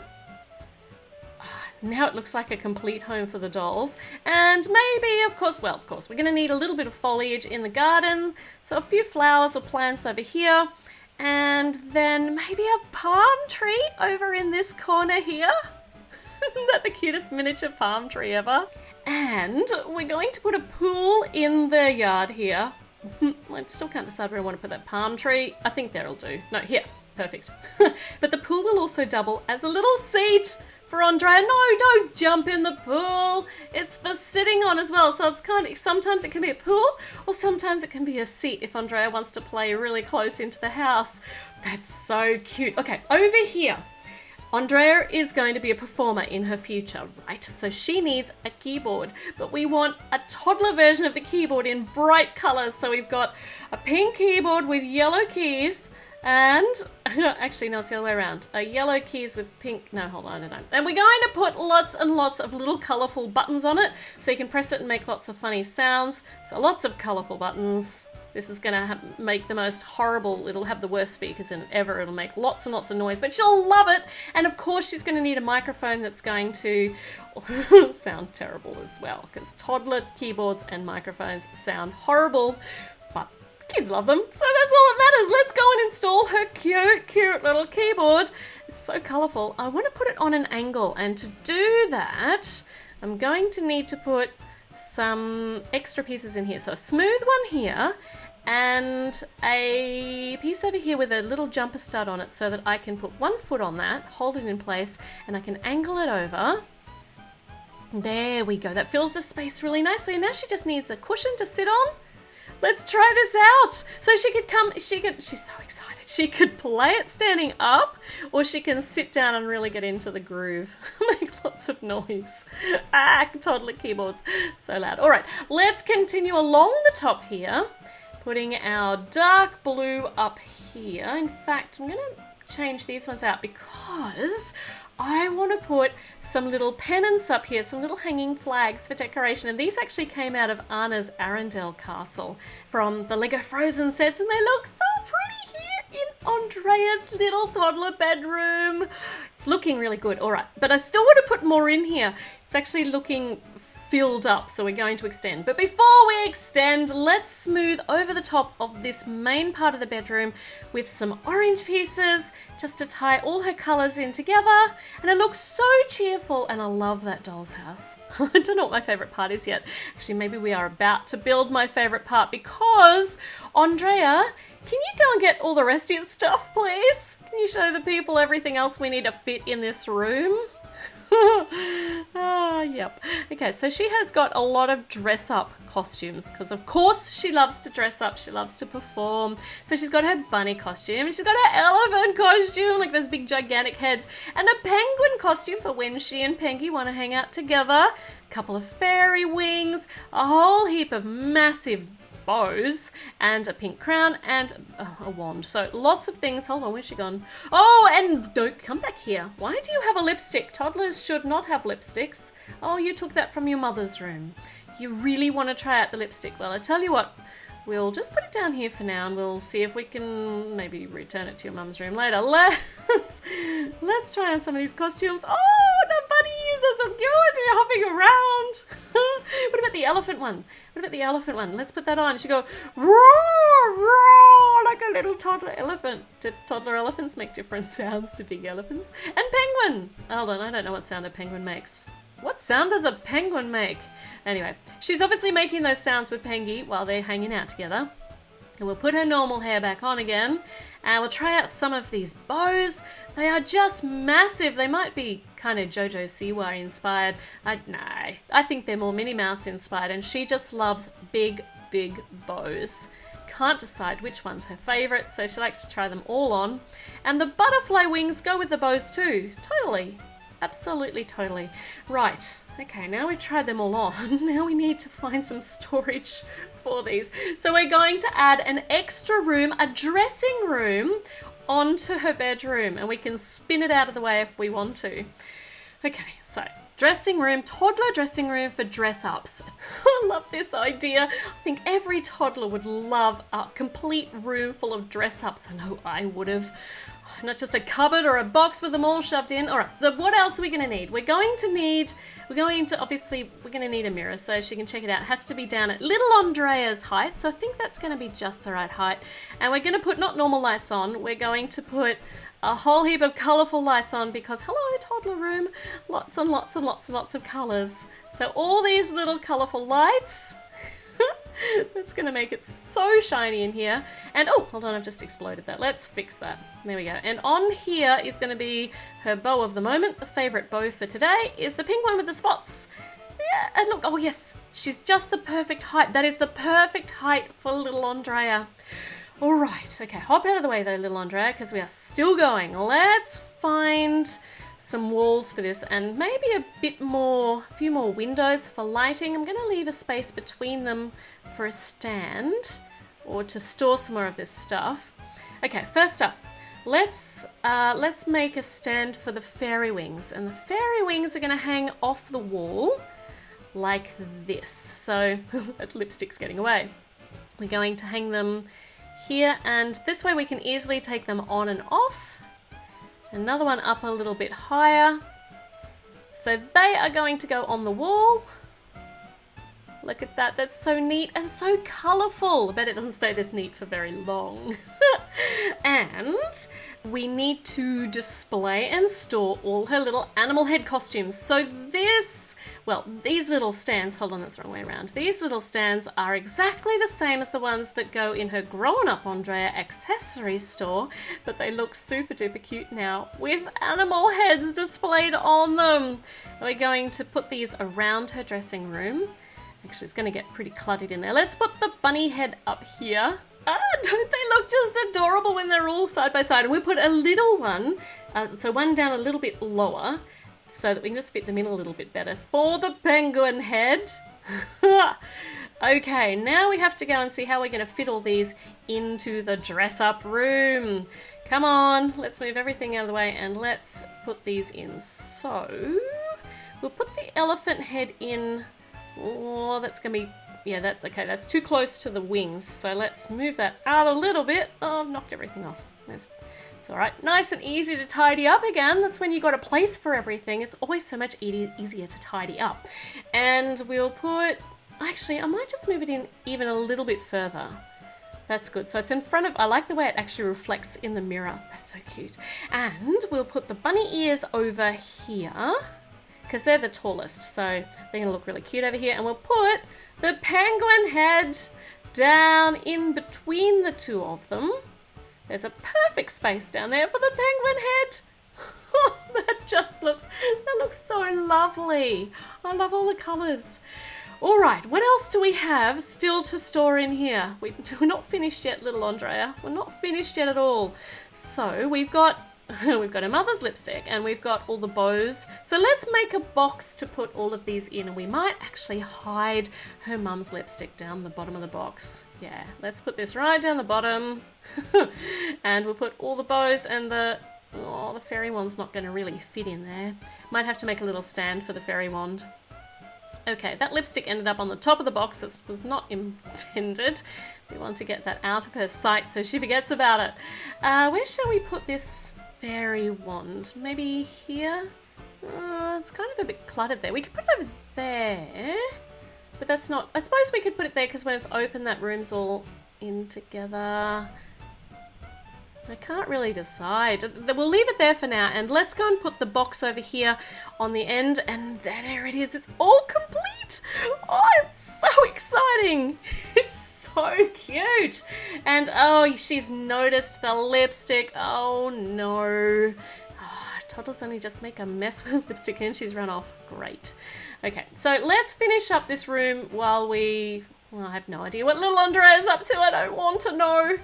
Now it looks like a complete home for the dolls. And maybe, of course, we're going to need a little bit of foliage in the garden. So a few flowers or plants over here. And then maybe a palm tree over in this corner here. Isn't that the cutest miniature palm tree ever? And we're going to put a pool in the yard here. I still can't decide where I want to put that palm tree. I think that'll do. No, here. Perfect. But the pool will also double as a little seat for Andrea. No, don't jump in the pool. It's for sitting on as well. So it's kind of, sometimes it can be a pool or sometimes it can be a seat if Andrea wants to play really close into the house. That's so cute. Okay, over here, Andrea is going to be a performer in her future, right? So she needs a keyboard, but we want a toddler version of the keyboard in bright colors. So we've got a pink keyboard with yellow keys. And actually, no, it's the other way around. Yellow keys with pink. No, hold on, I don't know. And we're going to put lots and lots of little colorful buttons on it so you can press it and make lots of funny sounds. So lots of colorful buttons. This is going to make the most horrible, it'll have the worst speakers in it ever. It'll make lots and lots of noise, but she'll love it. And of course, she's going to need a microphone that's going to sound terrible as well, because toddler keyboards and microphones sound horrible. Kids love them, so that's all that matters. Let's go and install her cute little keyboard. It's so colourful. I want to put it on an angle, and to do that, I'm going to need to put some extra pieces in here. So a smooth one here, and a piece over here with a little jumper stud on it so that I can put one foot on that, hold it in place, and I can angle it over. There we go. That fills the space really nicely. And now she just needs a cushion to sit on. Let's try this out. So she's so excited. She could play it standing up, or she can sit down and really get into the groove. Make lots of noise. Toddler keyboards. So loud. All right, let's continue along the top here, putting our dark blue up here. In fact, I'm going to change these ones out because I want to put some little pennants up here, some little hanging flags for decoration. And these actually came out of Anna's Arendelle castle from the Lego Frozen sets, and they look so pretty here in Andrea's little toddler bedroom. It's looking really good. All right, but I still want to put more in here. It's actually looking filled up, so we're going to extend. But before we extend, let's smooth over the top of this main part of the bedroom with some orange pieces just to tie all her colours in together. And it looks so cheerful, and I love that doll's house. I don't know what my favourite part is yet. Actually, maybe we are about to build my favourite part, because Andrea, can you go and get all the rest of your stuff, please? Can you show the people everything else we need to fit in this room? Yep. Okay, so she has got a lot of dress-up costumes because, of course, she loves to dress up. She loves to perform. So she's got her bunny costume. She's got her elephant costume, like those big gigantic heads, and a penguin costume for when she and Pengy want to hang out together. A couple of fairy wings, a whole heap of massive bows, and a pink crown, and a wand. So lots of things. Hold on, where's she gone? Oh, and don't come back here. Why do you have a lipstick? Toddlers should not have lipsticks. Oh, you took that from your mother's room. You really want to try out the lipstick? Well, I tell you what, we'll just put it down here for now and we'll see if we can maybe return it to your mum's room later. Let's try on some of these costumes. Oh, the bunnies are so cute. You're hopping around. What about the elephant one? What about the elephant one? Let's put that on. She go roar, roar, like a little toddler elephant. Do toddler elephants make different sounds to big elephants? And penguin. Hold on, I don't know what sound a penguin makes. What sound does a penguin make? Anyway, she's obviously making those sounds with Pengy while they're hanging out together. And we'll put her normal hair back on again. And we'll try out some of these bows. They are just massive. They might be kind of Jojo Siwa inspired. I think they're more Minnie Mouse inspired. And she just loves big, big bows. Can't decide which one's her favourite, so she likes to try them all on. And the butterfly wings go with the bows too. Totally. Absolutely, totally. Right, okay, now we've tried them all on. Now we need to find some storage for these. So we're going to add an extra room, a dressing room, onto her bedroom, and we can spin it out of the way if we want to. Okay, so dressing room, toddler dressing room for dress-ups. I love this idea. I think every toddler would love a complete room full of dress-ups. I know I would have. Not just a cupboard or a box with them all shoved in. All right, so what else are we going to need? We're going to need a mirror so she can check it out. It has to be down at little Andrea's height, so I think that's going to be just the right height. And we're going to put not normal lights on. We're going to put a whole heap of colourful lights on because, hello, toddler room, lots and lots and lots and lots of colours. So all these little colourful lights. That's going to make it so shiny in here. And oh, hold on, I've just exploded that. Let's fix that. There we go. And on here is going to be her bow of the moment. The favourite bow for today is the pink one with the spots. Yeah, and look, oh yes, she's just the perfect height. That is the perfect height for little Andrea. All right, okay, hop out of the way though, little Andrea, because we are still going. Let's find some walls for this and maybe a few more windows for lighting. I'm going to leave a space between them for a stand or to store some more of this stuff. Okay, first up, let's make a stand for the fairy wings, and the fairy wings are going to hang off the wall like this. So that lipstick's getting away. We're going to hang them here, and this way we can easily take them on and off. Another one up a little bit higher. So they are going to go on the wall. Look at that, that's so neat and so colourful. I bet it doesn't stay this neat for very long. And we need to display and store all her little animal head costumes. So these little stands, hold on, that's the wrong way around. These little stands are exactly the same as the ones that go in her grown-up Andrea accessory store, but they look super duper cute now with animal heads displayed on them. We're going to put these around her dressing room. Actually, it's going to get pretty cluttered in there. Let's put the bunny head up here. Don't they look just adorable when they're all side by side? And we put a little one, so one down a little bit lower, so that we can just fit them in a little bit better for the penguin head. Okay, now we have to go and see how we're going to fit all these into the dress-up room. Come on, let's move everything out of the way and let's put these in. So, we'll put the elephant head in. Oh, that's going to be, yeah, that's okay. That's too close to the wings. So let's move that out a little bit. Oh, I've knocked everything off. It's all right. Nice and easy to tidy up again. That's when you got a place for everything. It's always so much easier to tidy up. And we'll put, actually, I might just move it in even a little bit further. That's good. So it's in front of, I like the way it actually reflects in the mirror. That's so cute. And we'll put the bunny ears over here, because they're the tallest, so they're going to look really cute over here. And we'll put the penguin head down in between the two of them. There's a perfect space down there for the penguin head. That looks so lovely. I love all the colours. All right, what else do we have still to store in here? We're not finished yet, little Andrea. We're not finished yet at all. So we've got her mother's lipstick and we've got all the bows. So let's make a box to put all of these in, and we might actually hide her mum's lipstick down the bottom of the box. Yeah, let's put this right down the bottom. And we'll put all the bows and the fairy wand's not going to really fit in there. Might have to make a little stand for the fairy wand. Okay, that lipstick ended up on the top of the box. This was not intended. We want to get that out of her sight so she forgets about it. Where shall we put this fairy wand? Maybe here? It's kind of a bit cluttered there. We could put it over there, but that's not... I suppose we could put it there because when it's open, that room's all in together. I can't really decide. We'll leave it there for now, and let's go and put the box over here on the end, and there it is. It's all complete. Oh, it's so exciting. It's so cute. And oh, she's noticed the lipstick. Oh no. Toddlers only just make a mess with lipstick and she's run off. Great. Okay, so let's finish up this room while we... Well, I have no idea what little Andrea is up to. I don't want to know.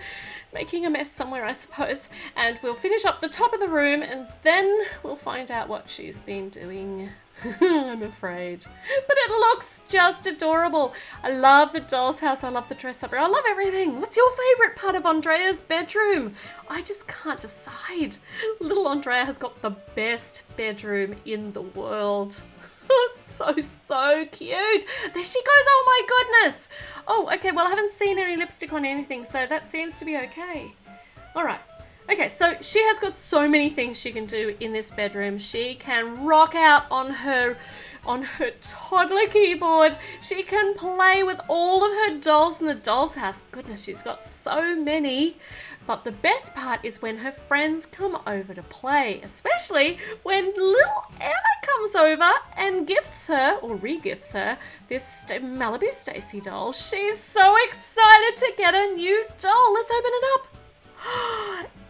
Making a mess somewhere, I suppose. And we'll finish up the top of the room and then we'll find out what she's been doing. I'm afraid. But it looks just adorable. I love the doll's house. I love the dress up. I love everything. What's your favourite part of Andrea's bedroom? I just can't decide. Little Andrea has got the best bedroom in the world. It's so cute. There she goes. Oh my goodness. Oh, okay. Well, I haven't seen any lipstick on anything, so that seems to be okay. All right. Okay, so she has got so many things she can do in this bedroom. She can rock out on her toddler keyboard. She can play with all of her dolls in the doll's house. Goodness, she's got so many. But the best part is when her friends come over to play, especially when little Emma comes over and gifts her, or re-gifts her, this Malibu Stacy doll. She's so excited to get a new doll. Let's open it up.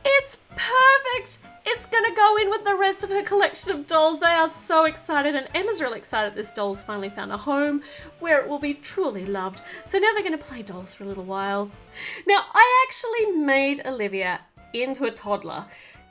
It's perfect. It's going to go in with the rest of her collection of dolls. They are so excited, and Emma's really excited this doll's finally found a home where it will be truly loved. So now they're going to play dolls for a little while. Now, I actually made Olivia into a toddler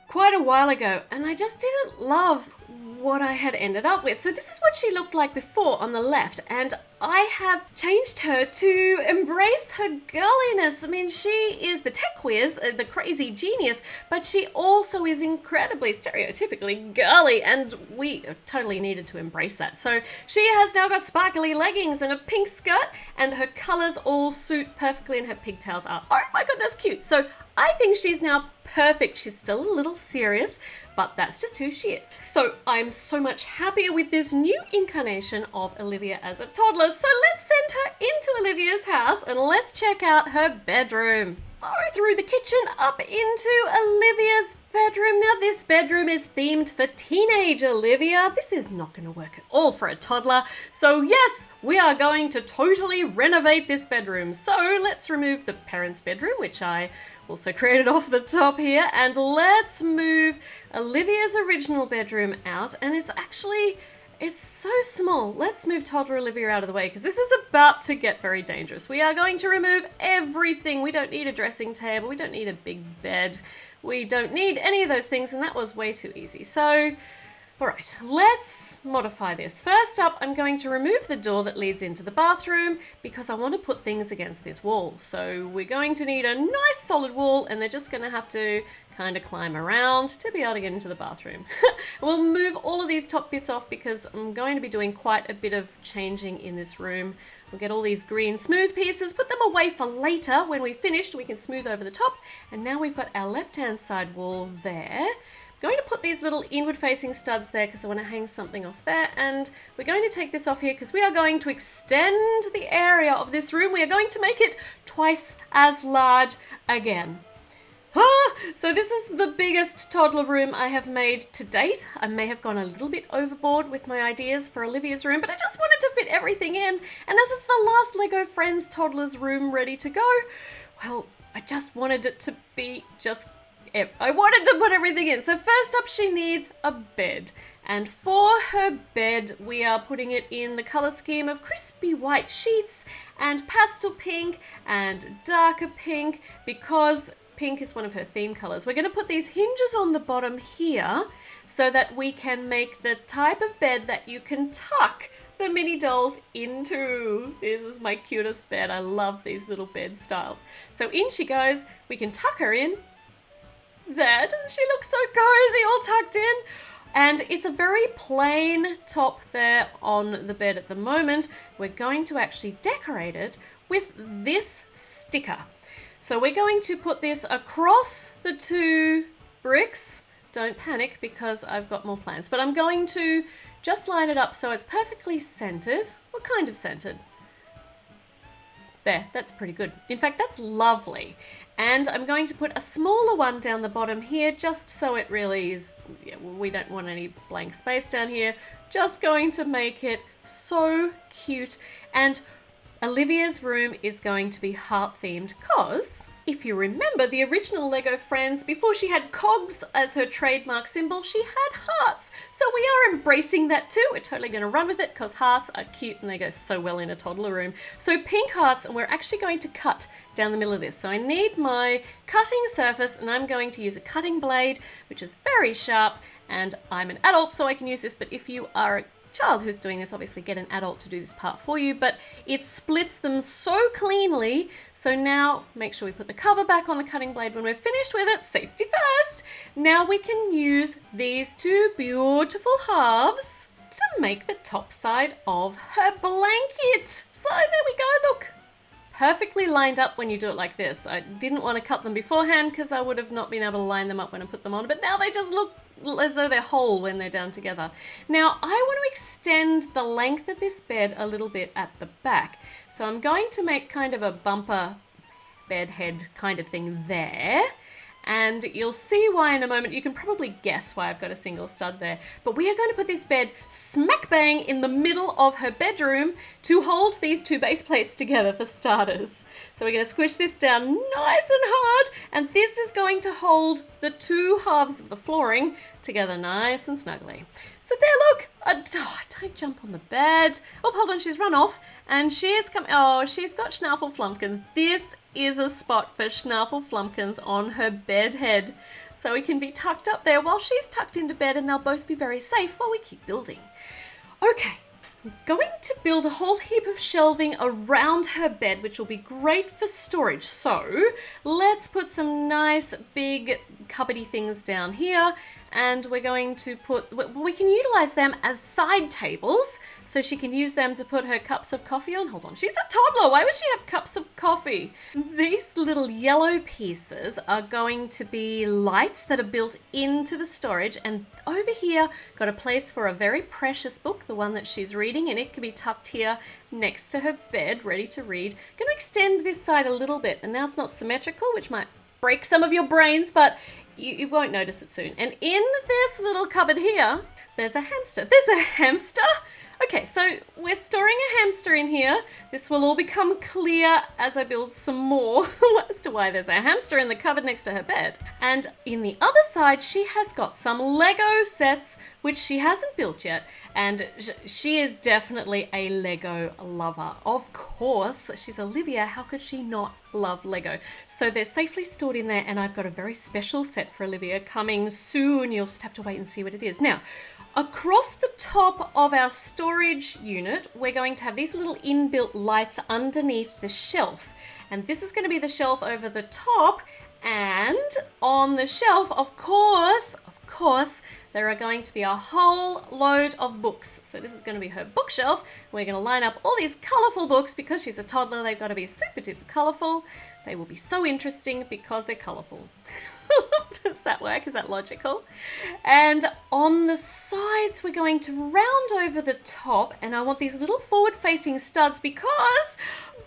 quite a while ago, and I just didn't love what I had ended up with. So this is what she looked like before on the left, and I have changed her to embrace her girliness. I mean, she is the tech whiz, the crazy genius, but she also is incredibly stereotypically girly, and we totally needed to embrace that. So she has now got sparkly leggings and a pink skirt, and her colors all suit perfectly, and her pigtails are, oh my goodness, cute. So I think she's now perfect. She's still a little serious, but that's just who she is. So I'm so much happier with this new incarnation of Olivia as a toddler. So let's send her into Olivia's house and let's check out her bedroom. So through the kitchen up into Olivia's bedroom. Now this bedroom is themed for teenage Olivia. This is not going to work at all for a toddler. So yes, we are going to totally renovate this bedroom. So let's remove the parents' bedroom, which I also created off the top here, and let's move Olivia's original bedroom out. And it's so small. Let's move toddler Olivia out of the way because this is about to get very dangerous. We are going to remove everything. We don't need a dressing table. We don't need a big bed. We don't need any of those things, and that was way too easy. So, all right, let's modify this. First up, I'm going to remove the door that leads into the bathroom because I want to put things against this wall. So we're going to need a nice solid wall, and they're just going to have to kind of climb around to be able to get into the bathroom. We'll move all of these top bits off because I'm going to be doing quite a bit of changing in this room. We'll get all these green smooth pieces, put them away for later. When we've finished, we can smooth over the top. And now we've got our left-hand side wall there. I'm going to put these little inward-facing studs there because I want to hang something off there. And we're going to take this off here because we are going to extend the area of this room. We are going to make it twice as large again. So this is the biggest toddler room I have made to date. I may have gone a little bit overboard with my ideas for Olivia's room, but I just wanted to fit everything in. And as it's the last Lego Friends toddler's room ready to go, well, I just wanted it to be I wanted to put everything in. So first up, she needs a bed. And for her bed, we are putting it in the color scheme of crispy white sheets and pastel pink and darker pink because pink is one of her theme colors. We're going to put these hinges on the bottom here so that we can make the type of bed that you can tuck the mini dolls into. This is my cutest bed. I love these little bed styles. So in she goes. We can tuck her in. There, doesn't she look so cozy, all tucked in? And it's a very plain top there on the bed at the moment. We're going to actually decorate it with this sticker. So we're going to put this across the 2 bricks. Don't panic because I've got more plans, but I'm going to just line it up so it's perfectly centered. What kind of centered? There, that's pretty good. In fact, that's lovely. And I'm going to put a smaller one down the bottom here just so it really is, we don't want any blank space down here. Just going to make it so cute. And Olivia's room is going to be heart themed because if you remember the original Lego Friends, before she had cogs as her trademark symbol, she had hearts. So we are embracing that too. We're totally going to run with it because hearts are cute and they go so well in a toddler room. So pink hearts, and we're actually going to cut down the middle of this. So I need my cutting surface and I'm going to use a cutting blade, which is very sharp, and I'm an adult so I can use this, but if you are a child who's doing this, obviously get an adult to do this part for you, but it splits them so cleanly. So now make sure we put the cover back on the cutting blade when we're finished with it. Safety first. Now we can use these 2 beautiful halves to make the top side of her blanket. So there we go, look. Perfectly lined up when you do it like this. I didn't want to cut them beforehand because I would have not been able to line them up when I put them on, but now they just look as though they're whole when they're down together. Now I want to extend the length of this bed a little bit at the back. So I'm going to make kind of a bumper bed head kind of thing there. And you'll see why in a moment. You can probably guess why I've got a single stud there. But we are going to put this bed smack bang in the middle of her bedroom to hold these 2 base plates together for starters. So we're going to squish this down nice and hard, and this is going to hold the 2 halves of the flooring together nice and snugly. So there, look. Don't jump on the bed. Oh, hold on, she's run off. And she's come. Oh, she's got Schnaufel Flumpkins. This is a spot for Schnaufel Flumpkins on her bed head. So it can be tucked up there while she's tucked into bed, and they'll both be very safe while we keep building. Okay, I'm going to build a whole heap of shelving around her bed, which will be great for storage. So let's put some nice big cupboardy things down here. And we're going to put, well, we can utilize them as side tables so she can use them to put her cups of coffee on. Hold on, she's a toddler. Why would she have cups of coffee? These little yellow pieces are going to be lights that are built into the storage. And over here, got a place for a very precious book, the one that she's reading, and it can be tucked here next to her bed, ready to read. Going to extend this side a little bit, and now it's not symmetrical, which might break some of your brains, but you won't notice it soon. And in this little cupboard here, there's a hamster. There's a hamster? Okay, so we're storing a hamster in here. This will all become clear as I build some more as to why there's a hamster in the cupboard next to her bed. And in the other side, she has got some Lego sets, which she hasn't built yet. And she is definitely a Lego lover. Of course, she's Olivia. How could she not love Lego? So they're safely stored in there, and I've got a very special set for Olivia coming soon. You'll just have to wait and see what it is. Now, across the top of our storage unit, we're going to have these little inbuilt lights underneath the shelf. And this is going to be the shelf over the top. And on the shelf, of course, there are going to be a whole load of books. So this is going to be her bookshelf. We're going to line up all these colourful books. Because she's a toddler, they've got to be super duper colourful. They will be so interesting because they're colourful. Does that work? Is that logical? And on the sides, we're going to round over the top, and I want these little forward-facing studs because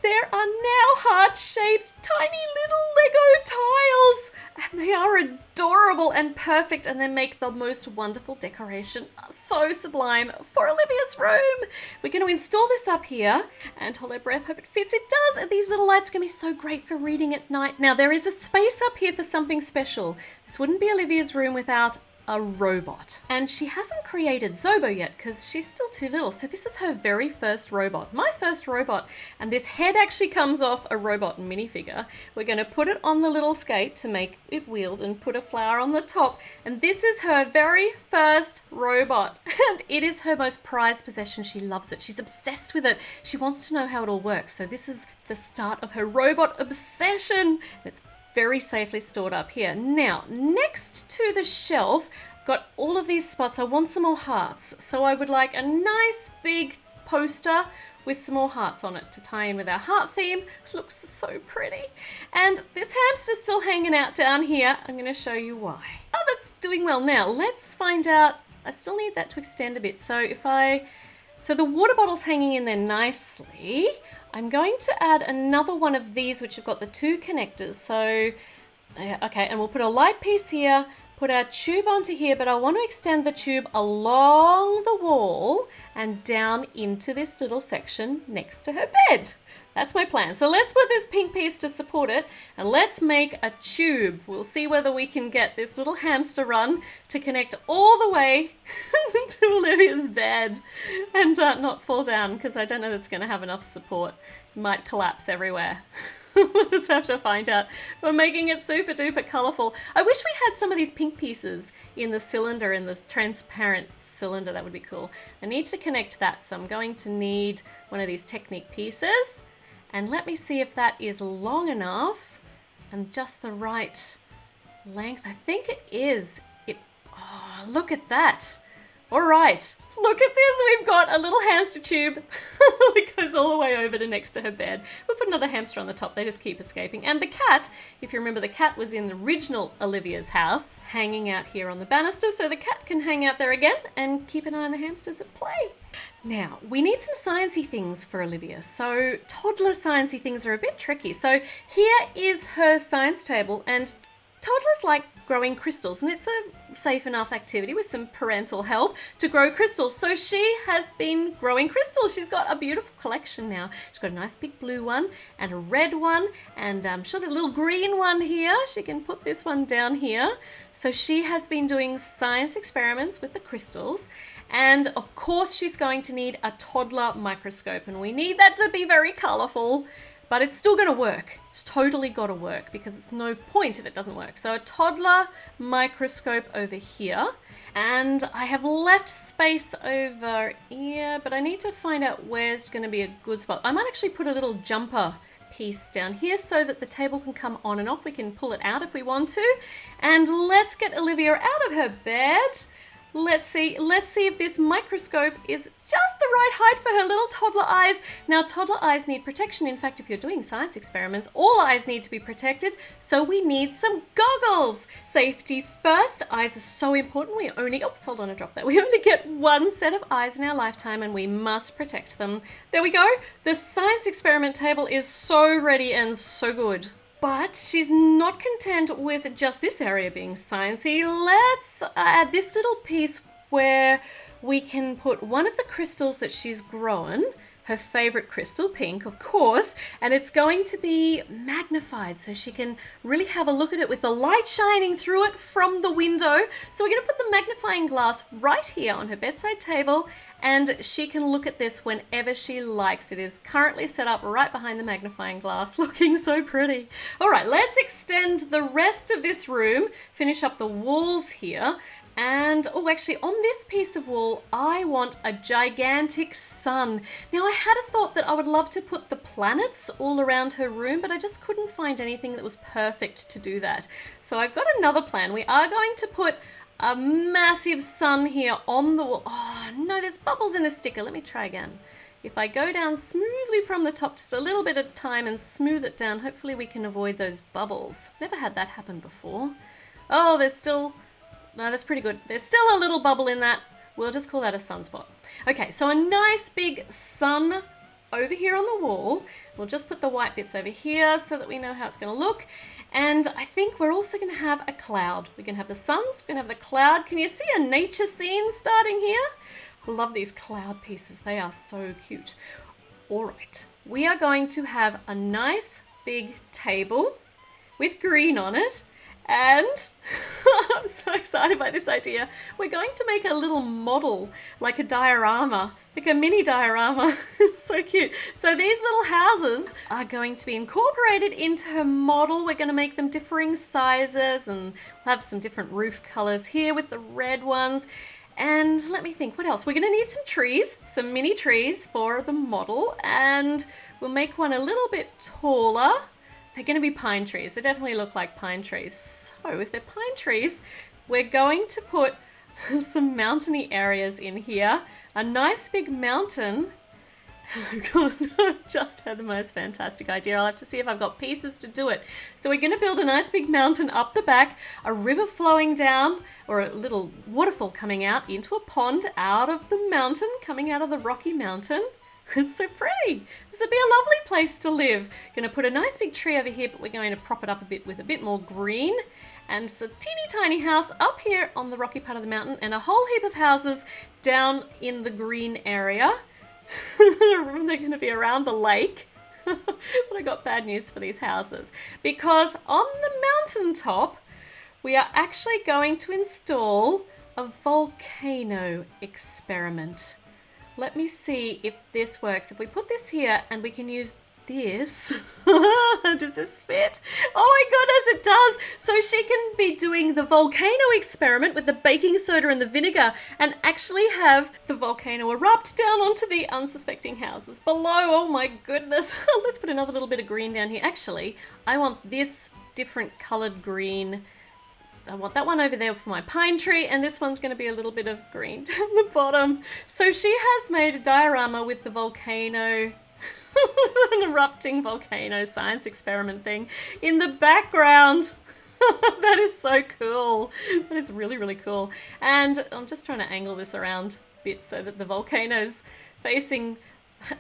there are now heart-shaped tiny little Lego tiles, and they are adorable and perfect, and they make the most wonderful decoration. So sublime for Olivia's room. We're going to install this up here and hold our breath, hope it fits. It does, and these little lights are going to be so great for reading at night. Now, there is a space up here for something special. This wouldn't be Olivia's room without a robot. And she hasn't created Zobo yet because she's still too little. So this is her very first robot, my first robot. And this head actually comes off a robot minifigure. We're going to put it on the little skate to make it wheeled and put a flower on the top. And this is her very first robot. And it is her most prized possession. She loves it. She's obsessed with it. She wants to know how it all works. So this is the start of her robot obsession. It's very safely stored up here. Now, next to the shelf, I've got all of these spots. I want some more hearts. So I would like a nice big poster with some more hearts on it to tie in with our heart theme. It looks so pretty. And this hamster's still hanging out down here. I'm going to show you why. Oh, that's doing well. Now let's find out. I still need that to extend a bit. So so the water bottle's hanging in there nicely. I'm going to add another one of these, which have got the 2 connectors. So, okay, and we'll put a light piece here, put our tube onto here, but I want to extend the tube along the wall and down into this little section next to her bed. That's my plan. So let's put this pink piece to support it and let's make a tube. We'll see whether we can get this little hamster run to connect all the way to Olivia's bed and not fall down, because I don't know that's going to have enough support. It might collapse everywhere. We'll just have to find out. We're making it super duper colourful. I wish we had some of these pink pieces in the cylinder, in this transparent cylinder. That would be cool. I need to connect that, so I'm going to need one of these Technique pieces. And let me see if that is long enough and just the right length. I think it is. Oh, look at that. All right, look at this. We've got a little hamster tube that goes all the way over to next to her bed. We'll put another hamster on the top. They just keep escaping. And the cat, if you remember, the cat was in the original Olivia's house, hanging out here on the banister. So the cat can hang out there again and keep an eye on the hamsters at play. Now, we need some sciencey things for Olivia. So toddler sciencey things are a bit tricky. So here is her science table, and toddlers like growing crystals, and it's a safe enough activity with some parental help to grow crystals. So she has been growing crystals. She's got a beautiful collection now. She's got a nice big blue one and a red one, and I'm sure there's a little green one here. She can put this one down here. So she has been doing science experiments with the crystals, and of course she's going to need a toddler microscope, and we need that to be very colourful. But it's still going to work. It's totally got to work, because there's no point if it doesn't work. So a toddler microscope over here. And I have left space over here, but I need to find out where's going to be a good spot. I might actually put a little jumper piece down here so that the table can come on and off. We can pull it out if we want to. And let's get Olivia out of her bed. Let's see if this microscope is just the right height for her little toddler eyes. Now, toddler eyes need protection. In fact, if you're doing science experiments, all eyes need to be protected, so we need some goggles. Safety first. Eyes are so important. We only get one set of eyes in our lifetime, and we must protect them. There we go. The science experiment table is so ready and so good. But she's not content with just this area being sciencey. Let's add this little piece where we can put one of the crystals that she's grown, her favorite crystal, pink, of course, and it's going to be magnified so she can really have a look at it with the light shining through it from the window. So we're going to put the magnifying glass right here on her bedside table, and she can look at this whenever she likes. It is currently set up right behind the magnifying glass, looking so pretty. All right, let's extend the rest of this room, finish up the walls here. And, oh, actually, on this piece of wall, I want a gigantic sun. Now, I had a thought that I would love to put the planets all around her room, but I just couldn't find anything that was perfect to do that. So I've got another plan. We are going to put a massive sun here on the wall. Oh, no, there's bubbles in the sticker. Let me try again. If I go down smoothly from the top, just a little bit at a time, and smooth it down, hopefully we can avoid those bubbles. Never had that happen before. Oh, there's still... No, that's pretty good. There's still a little bubble in that. We'll just call that a sunspot. Okay, so a nice big sun over here on the wall. We'll just put the white bits over here so that we know how it's going to look. And I think we're also going to have a cloud. We can have the suns, we're going to have the cloud. Can you see a nature scene starting here? I love these cloud pieces. They are so cute. All right, we are going to have a nice big table with green on it. And I'm so excited by this idea. We're going to make a little model, like a diorama, like a mini diorama. It's so cute. So these little houses are going to be incorporated into her model. We're going to make them differing sizes, and we'll have some different roof colors here with the red ones. And let me think, what else? We're going to need some trees, some mini trees for the model, and we'll make one a little bit taller. They're going to be pine trees. They definitely look like pine trees. So if they're pine trees, we're going to put some mountainy areas in here. A nice big mountain. Just had the most fantastic idea. I'll have to see if I've got pieces to do it. So we're going to build a nice big mountain up the back, a river flowing down, or a little waterfall coming out into a pond out of the mountain, coming out of the rocky mountain. It's so pretty. This would be a lovely place to live. Going to put a nice big tree over here, but we're going to prop it up a bit with a bit more green. And it's a teeny tiny house up here on the rocky part of the mountain, and a whole heap of houses down in the green area. They're going to be around the lake. But I got bad news for these houses, because on the mountaintop we are actually going to install a volcano experiment. Let me see if this works. If we put this here and we can use this. Does this fit? Oh my goodness, it does. So she can be doing the volcano experiment with the baking soda and the vinegar and actually have the volcano erupt down onto the unsuspecting houses below. Oh my goodness. Let's put another little bit of green down here. Actually, I want this different colored green. I want that one over there for my pine tree, and this one's going to be a little bit of green down the bottom. So she has made a diorama with the volcano, an erupting volcano science experiment thing in the background. That is so cool. That is really, really cool. And I'm just trying to angle this around a bit so that the volcano's facing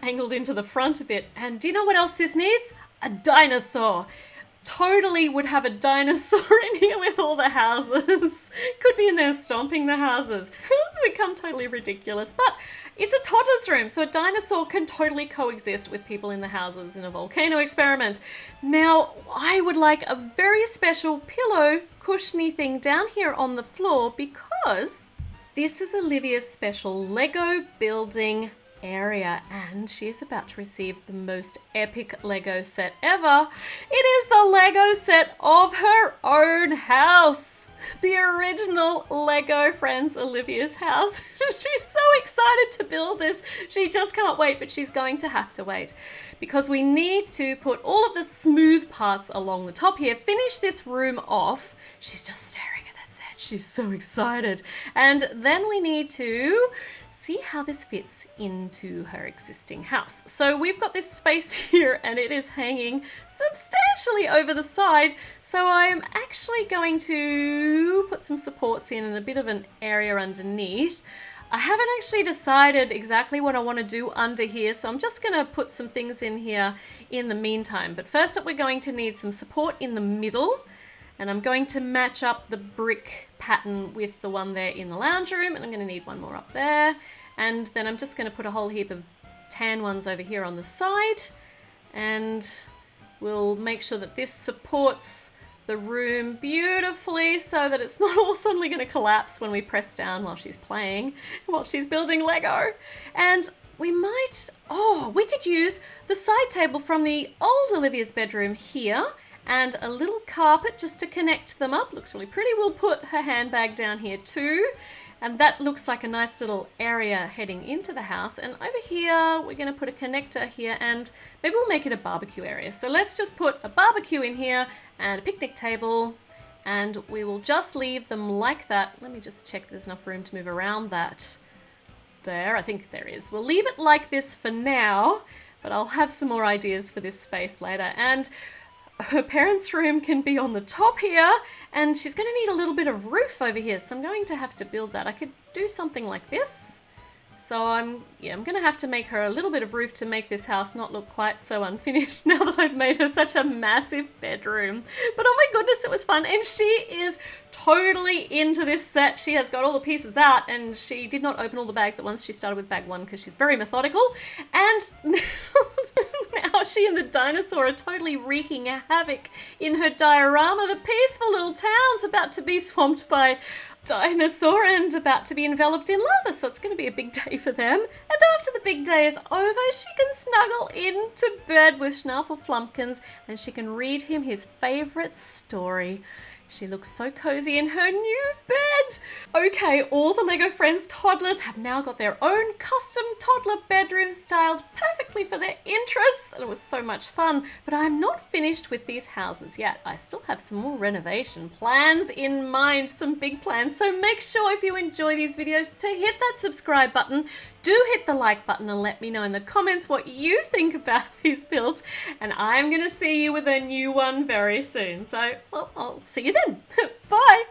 angled into the front a bit. And do you know what else this needs? A dinosaur. Totally would have a dinosaur in here with all the houses. Could be in there stomping the houses. It's become totally ridiculous, but it's a toddler's room, so a dinosaur can totally coexist with people in the houses in a volcano experiment. Now, I would like a very special pillow cushiony thing down here on the floor, because this is Olivia's special Lego building area, and she's about to receive the most epic Lego set ever. It is the Lego set of her own house. The original Lego Friends Olivia's house. She's so excited to build this. She just can't wait, but she's going to have to wait because we need to put all of the smooth parts along the top here, finish this room off. She's just staring at that set. She's so excited. And then we need to see how this fits into her existing house. So we've got this space here and it is hanging substantially over the side. So I'm actually going to put some supports in and a bit of an area underneath. I haven't actually decided exactly what I want to do under here, so I'm just going to put some things in here in the meantime. But first up, we're going to need some support in the middle. And I'm going to match up the brick pattern with the one there in the lounge room. And I'm going to need one more up there. And then I'm just going to put a whole heap of tan ones over here on the side. And we'll make sure that this supports the room beautifully so that it's not all suddenly going to collapse when we press down while she's playing, while she's building Lego. And we might, we could use the side table from the old Olivia's bedroom here, and a little carpet just to connect them up. Looks really pretty. We'll put her handbag down here too. And that looks like a nice little area heading into the house. And over here, we're going to put a connector here and maybe we'll make it a barbecue area. So let's just put a barbecue in here and a picnic table, and we will just leave them like that. Let me just check there's enough room to move around that. There, I think there is. We'll leave it like this for now, but I'll have some more ideas for this space later. And her parents' room can be on the top here, and she's going to need a little bit of roof over here, so I'm going to have to build that. I could do something like this. So I'm going to have to make her a little bit of roof to make this house not look quite so unfinished now that I've made her such a massive bedroom. But oh my goodness, it was fun. And she is totally into this set. She has got all the pieces out, and she did not open all the bags at once. She started with bag one because she's very methodical. And now she and the dinosaur are totally wreaking havoc in her diorama. The peaceful little town's about to be swamped by dinosaur and about to be enveloped in lava, so it's going to be a big day for them. And after the big day is over, she can snuggle into bed with Schnaufelflumpkins and she can read him his favourite story. She looks so cozy in her new bed. Okay, all the Lego Friends toddlers have now got their own custom toddler bedroom styled perfectly for their interests, and it was so much fun. But I'm not finished with these houses yet. I still have some more renovation plans in mind, some big plans. So make sure if you enjoy these videos to hit that subscribe button. Do hit the like button and let me know in the comments what you think about these builds. And I'm going to see you with a new one very soon. So, well, I'll see you then. Bye.